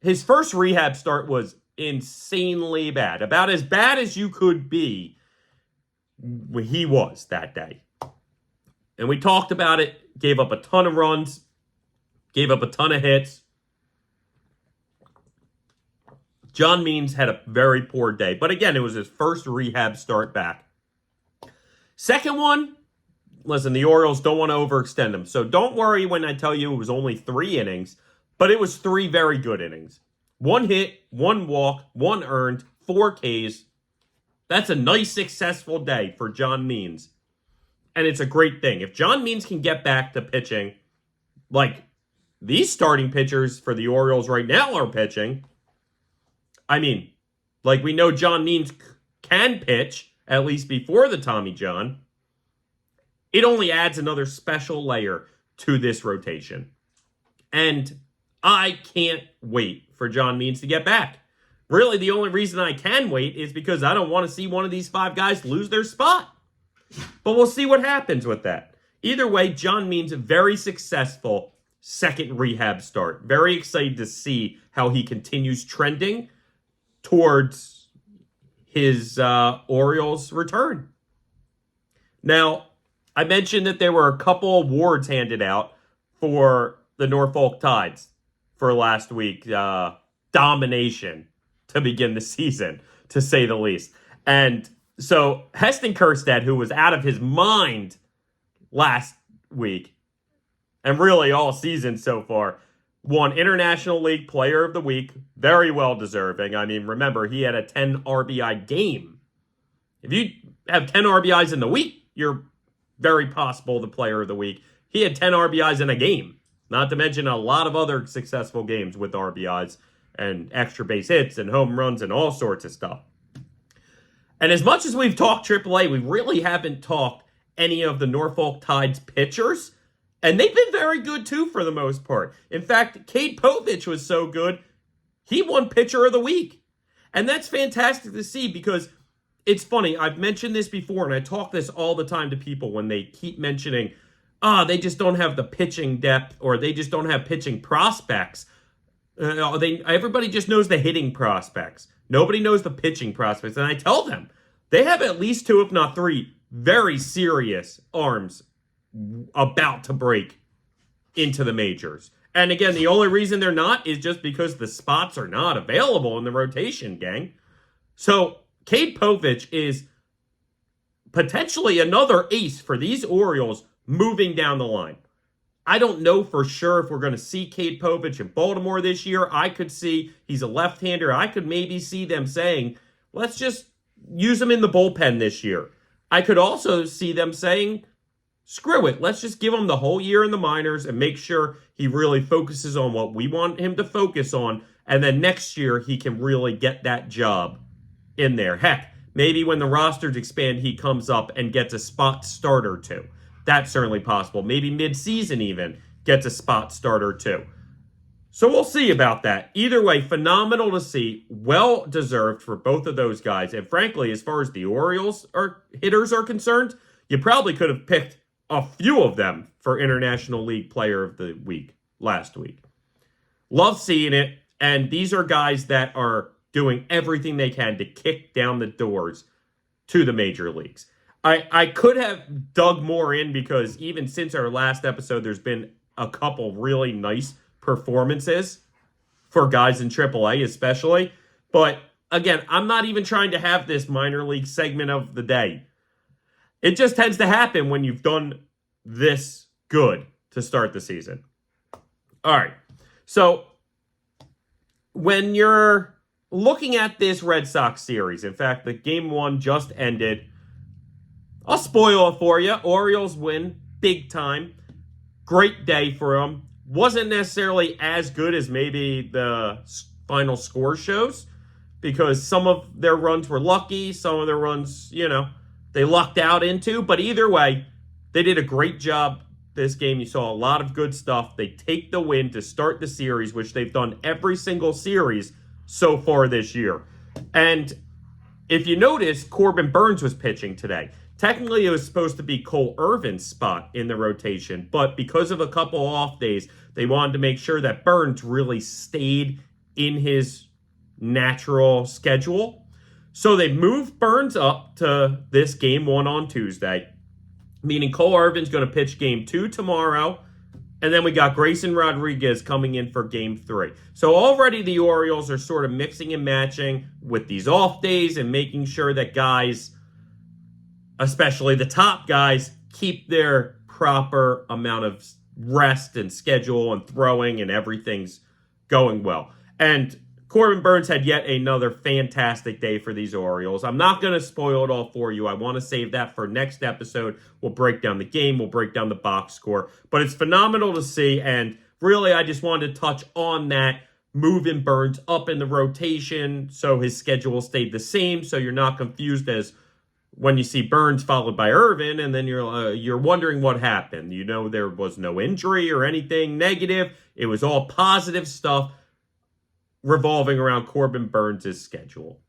his first rehab start was insanely bad. About as bad as you could be, he was that day. And we talked about it, gave up a ton of runs, gave up a ton of hits. John Means had a very poor day. But again, it was his first rehab start back. Second one, listen, the Orioles don't want to overextend him. So don't worry when I tell you it was only 3 innings, but it was 3 very good innings. 1 hit, 1 walk, 1 earned, 4 Ks. That's a nice, successful day for John Means. And it's a great thing. If John Means can get back to pitching like these starting pitchers for the Orioles right now are pitching, I mean, like we know John Means can pitch, at least before the Tommy John, it only adds another special layer to this rotation. And I can't wait for John Means to get back. Really, the only reason I can wait is because I don't want to see one of these 5 guys lose their spot. But we'll see what happens with that. Either way, John Means a very successful second rehab start. Very excited to see how he continues trending towards his Orioles return. Now, I mentioned that there were a couple awards handed out for the Norfolk Tides for last week. Domination to begin the season, to say the least. And so Heston Kjerstad, who was out of his mind last week, and really all season so far, won International League Player of the Week. Very well deserving. I mean, remember, he had a 10 RBI game. If you have 10 RBIs in the week, you're very possible the Player of the Week. He had 10 RBIs in a game, not to mention a lot of other successful games with RBIs and extra base hits and home runs and all sorts of stuff. And as much as we've talked AAA, we really haven't talked any of the Norfolk Tides pitchers. And they've been very good, too, for the most part. In fact, Cade Povich was so good, he won Pitcher of the Week. And that's fantastic to see because it's funny. I've mentioned this before, and I talk this all the time to people when they keep mentioning, they just don't have the pitching depth or they just don't have pitching prospects. Everybody just knows the hitting prospects. Nobody knows the pitching prospects. And I tell them, they have at least 2, if not 3, very serious arms about to break into the majors. And again, the only reason they're not is just because the spots are not available in the rotation, gang. So Cade Povich is potentially another ace for these Orioles moving down the line. I don't know for sure if we're going to see Cade Povich in Baltimore this year. I could see he's a left-hander. I could maybe see them saying, let's just use him in the bullpen this year. I could also see them saying, screw it. Let's just give him the whole year in the minors and make sure he really focuses on what we want him to focus on. And then next year, he can really get that job in there. Heck, maybe when the rosters expand, he comes up and gets a spot start or 2. That's certainly possible. Maybe mid-season even gets a spot start or 2. So we'll see about that. Either way, phenomenal to see. Well-deserved for both of those guys. And frankly, as far as the Orioles hitters are concerned, you probably could have picked a few of them for International League Player of the Week last week. Love seeing it. And these are guys that are doing everything they can to kick down the doors to the major leagues. I could have dug more in because even since our last episode, there's been a couple really nice performances for guys in AAA especially. But again, I'm not even trying to have this minor league segment of the day. It just tends to happen when you've done this good to start the season. All right. So when you're looking at this Red Sox series, in fact, the game 1 just ended. I'll spoil it for you. Orioles win big time. Great day for them. Wasn't necessarily as good as maybe the final score shows because some of their runs were lucky. Some of their runs, they lucked out into. But either way, they did a great job this game. You saw a lot of good stuff. They take the win to start the series, which they've done every single series so far this year. And if you notice, Corbin Burnes was pitching today. Technically, it was supposed to be Cole Irvin's spot in the rotation, but because of a couple off days, they wanted to make sure that Burnes really stayed in his natural schedule. So they moved Burnes up to this game 1 on Tuesday, meaning Cole Irvin's going to pitch game 2 tomorrow, and then we got Grayson Rodriguez coming in for game 3. So already the Orioles are sort of mixing and matching with these off days and making sure that guys, especially the top guys, keep their proper amount of rest and schedule and throwing and everything's going well. And Corbin Burnes had yet another fantastic day for these Orioles. I'm not going to spoil it all for you. I want to save that for next episode. We'll break down the game. We'll break down the box score. But it's phenomenal to see. And really, I just wanted to touch on that, moving Burnes up in the rotation so his schedule stayed the same. So you're not confused as when you see Burnes followed by Irvin, and then you're wondering what happened. There was no injury or anything negative. It was all positive stuff revolving around Corbin Burnes' schedule.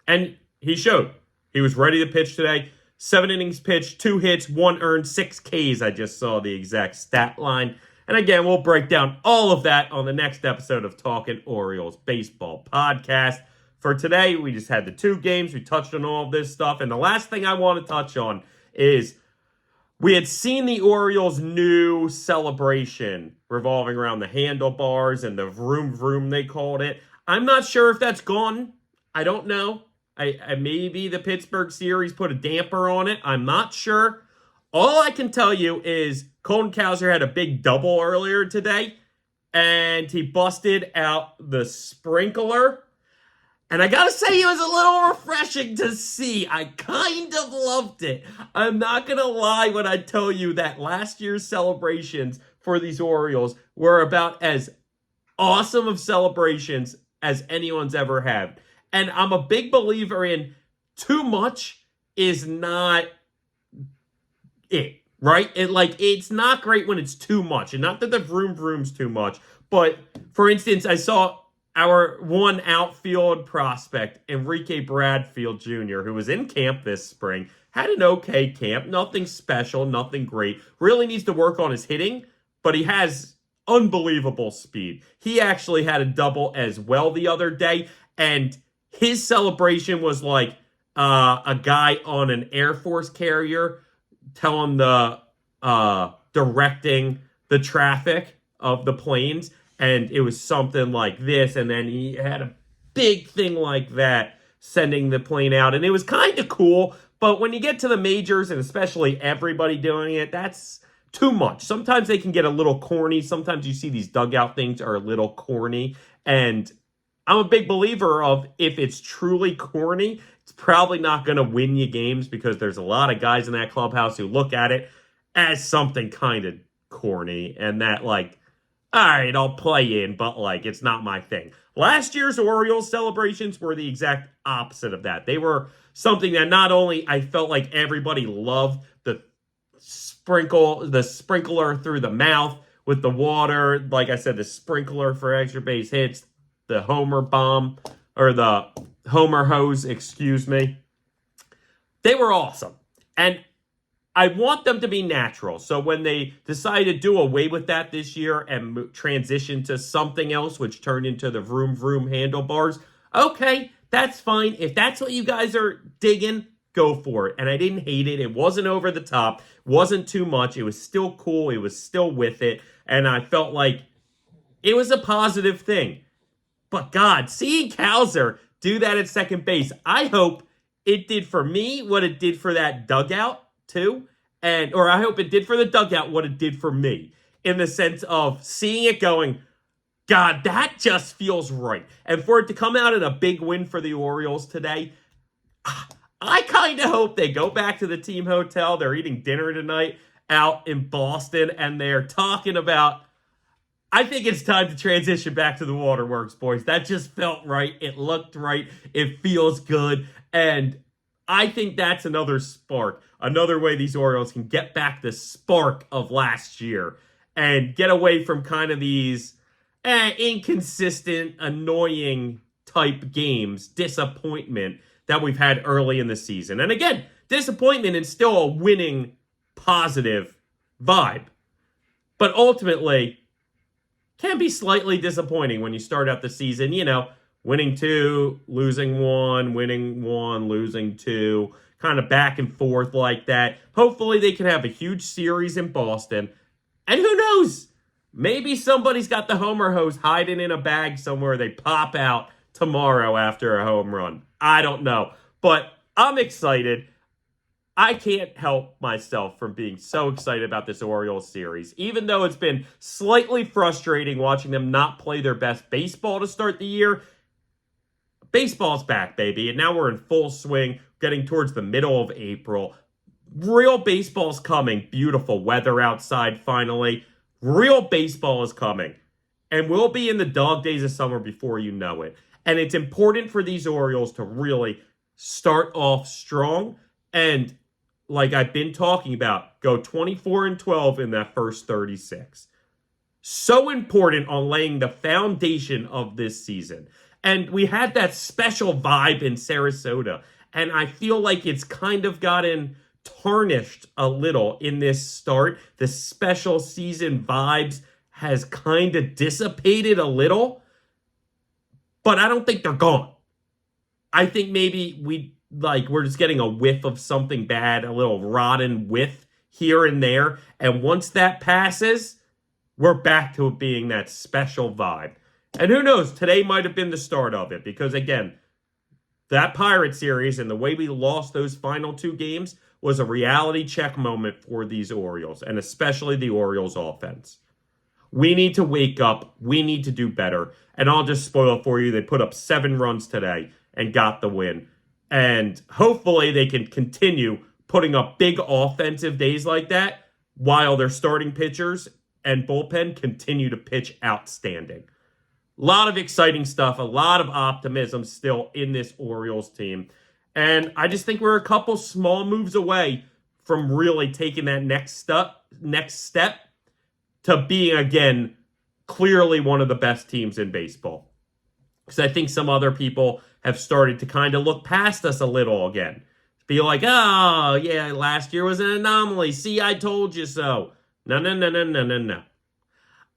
And he showed. He was ready to pitch today. 7 innings pitched, 2 hits, 1 earned, 6 Ks. I just saw the exact stat line. And again, we'll break down all of that on the next episode of Talkin Orioles Baseball Podcast. For today, we just had the 2 games. We touched on all of this stuff. And the last thing I want to touch on is we had seen the Orioles' new celebration revolving around the handlebars and the vroom vroom, they called it. I'm not sure if that's gone. I don't know. I maybe the Pittsburgh series put a damper on it. I'm not sure. All I can tell you is Colton Cowser had a big double earlier today, and he busted out the sprinkler. And I gotta say, it was a little refreshing to see. I kind of loved it. I'm not gonna lie when I tell you that last year's celebrations for these Orioles were about as awesome of celebrations as anyone's ever had. And I'm a big believer in too much is not it, right? It's not great when it's too much. And not that the vroom vroom's too much. But, for instance, I saw our one outfield prospect, Enrique Bradfield Jr., who was in camp this spring, had an okay camp. Nothing special, nothing great. Really needs to work on his hitting, but he has unbelievable speed. He actually had a double as well the other day, and his celebration was like a guy on an Air Force carrier telling directing the traffic of the planes. And it was something like this, and then he had a big thing like that, sending the plane out. And it was kind of cool, but when you get to the majors, and especially everybody doing it, that's too much. Sometimes they can get a little corny. Sometimes you see these dugout things are a little corny. And I'm a big believer of if it's truly corny, it's probably not going to win you games because there's a lot of guys in that clubhouse who look at it as something kind of corny and that all right, I'll play in, but it's not my thing. Last year's Orioles celebrations were the exact opposite of that. They were something that not only I felt like everybody loved the sprinkler through the mouth with the water. Like I said, the sprinkler for extra base hits, the homer bomb, or the homer hose, excuse me. They were awesome. And I want them to be natural. So when they decided to do away with that this year and transition to something else, which turned into the vroom vroom handlebars, okay, that's fine. If that's what you guys are digging, go for it. And I didn't hate it. It wasn't over the top, wasn't too much. It was still cool. It was still with it. And I felt like it was a positive thing. But God, seeing Kowser do that at second base, I hope it did for me what it did for that dugout too. Or I hope it did for the dugout what it did for me. In the sense of seeing it going, God, that just feels right. And for it to come out in a big win for the Orioles today, I kind of hope they go back to the team hotel. They're eating dinner tonight out in Boston, and they're talking about, I think it's time to transition back to the waterworks, boys. That just felt right. It looked right. It feels good. And I think that's another spark, another way these Orioles can get back the spark of last year and get away from kind of these inconsistent, annoying type games, disappointment that we've had early in the season. And again, disappointment is still a winning, positive vibe. But ultimately, can be slightly disappointing when you start out the season, winning 2, losing 1, winning 1, losing 2, kind of back and forth like that. Hopefully they can have a huge series in Boston. And who knows? Maybe somebody's got the homer hose hiding in a bag somewhere. They pop out tomorrow after a home run. I don't know. But I'm excited. I can't help myself from being so excited about this Orioles series, even though it's been slightly frustrating watching them not play their best baseball to start the year. Baseball's back, baby, and now we're in full swing, getting towards the middle of April. Real baseball's coming. Beautiful weather outside, finally. Real baseball is coming. And we'll be in the dog days of summer before you know it. And it's important for these Orioles to really start off strong and, like I've been talking about, go 24-12 in that first 36. So important on laying the foundation of this season. And we had that special vibe in Sarasota. And I feel like it's kind of gotten tarnished a little in this start. The special season vibes has kind of dissipated a little. But I don't think they're gone. I think maybe we're just getting a whiff of something bad, a little rotten whiff here and there. And once that passes, we're back to it being that special vibe. And who knows, today might have been the start of it. Because again, that Pirate series and the way we lost those final 2 games was a reality check moment for these Orioles. And especially the Orioles offense. We need to wake up. We need to do better. And I'll just spoil it for you. They put up 7 runs today and got the win. And hopefully they can continue putting up big offensive days like that while their starting pitchers and bullpen continue to pitch outstanding. A lot of exciting stuff, a lot of optimism still in this Orioles team. And I just think we're a couple small moves away from really taking that next step to being, again, clearly one of the best teams in baseball. Because I think some other people have started to kind of look past us a little again. Be like, oh, yeah, last year was an anomaly. See, I told you so. No.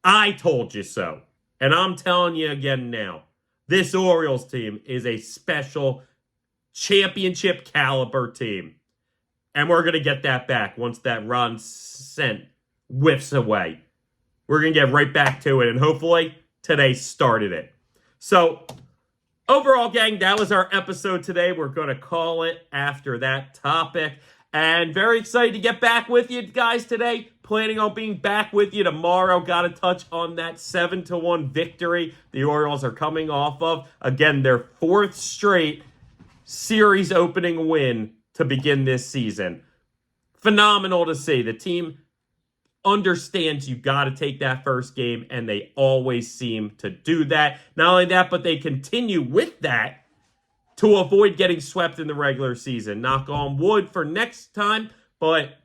I told you so. And I'm telling you again now, this Orioles team is a special championship caliber team. And we're going to get that back once that Ron Scent whiffs away. We're going to get right back to it. And hopefully today started it. So overall, gang, that was our episode today. We're going to call it after that topic. And very excited to get back with you guys today. Planning on being back with you tomorrow. Got to touch on that 7-1 victory the Orioles are coming off of. Again, their 4th straight series opening win to begin this season. Phenomenal to see. The team understands you got to take that first game, and they always seem to do that. Not only that, but they continue with that to avoid getting swept in the regular season. Knock on wood for next time, but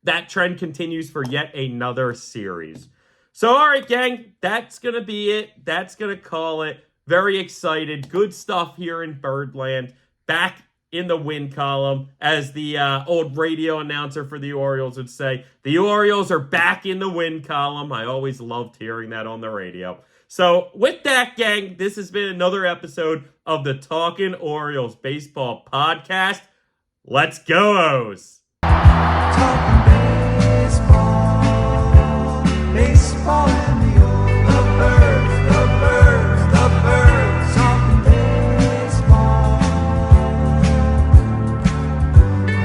that trend continues for yet another series. So, all right, gang, that's going to be it. That's going to call it. Very excited. Good stuff here in Birdland. Back in the win column. As the old radio announcer for the Orioles would say, the Orioles are back in the win column. I always loved hearing that on the radio. So with that, gang, this has been another episode of the Talkin Orioles Baseball Podcast. Let's go, O's! Talking baseball, baseball and the Orioles. The birds, the birds, the birds. Talking baseball,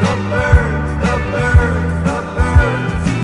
the birds.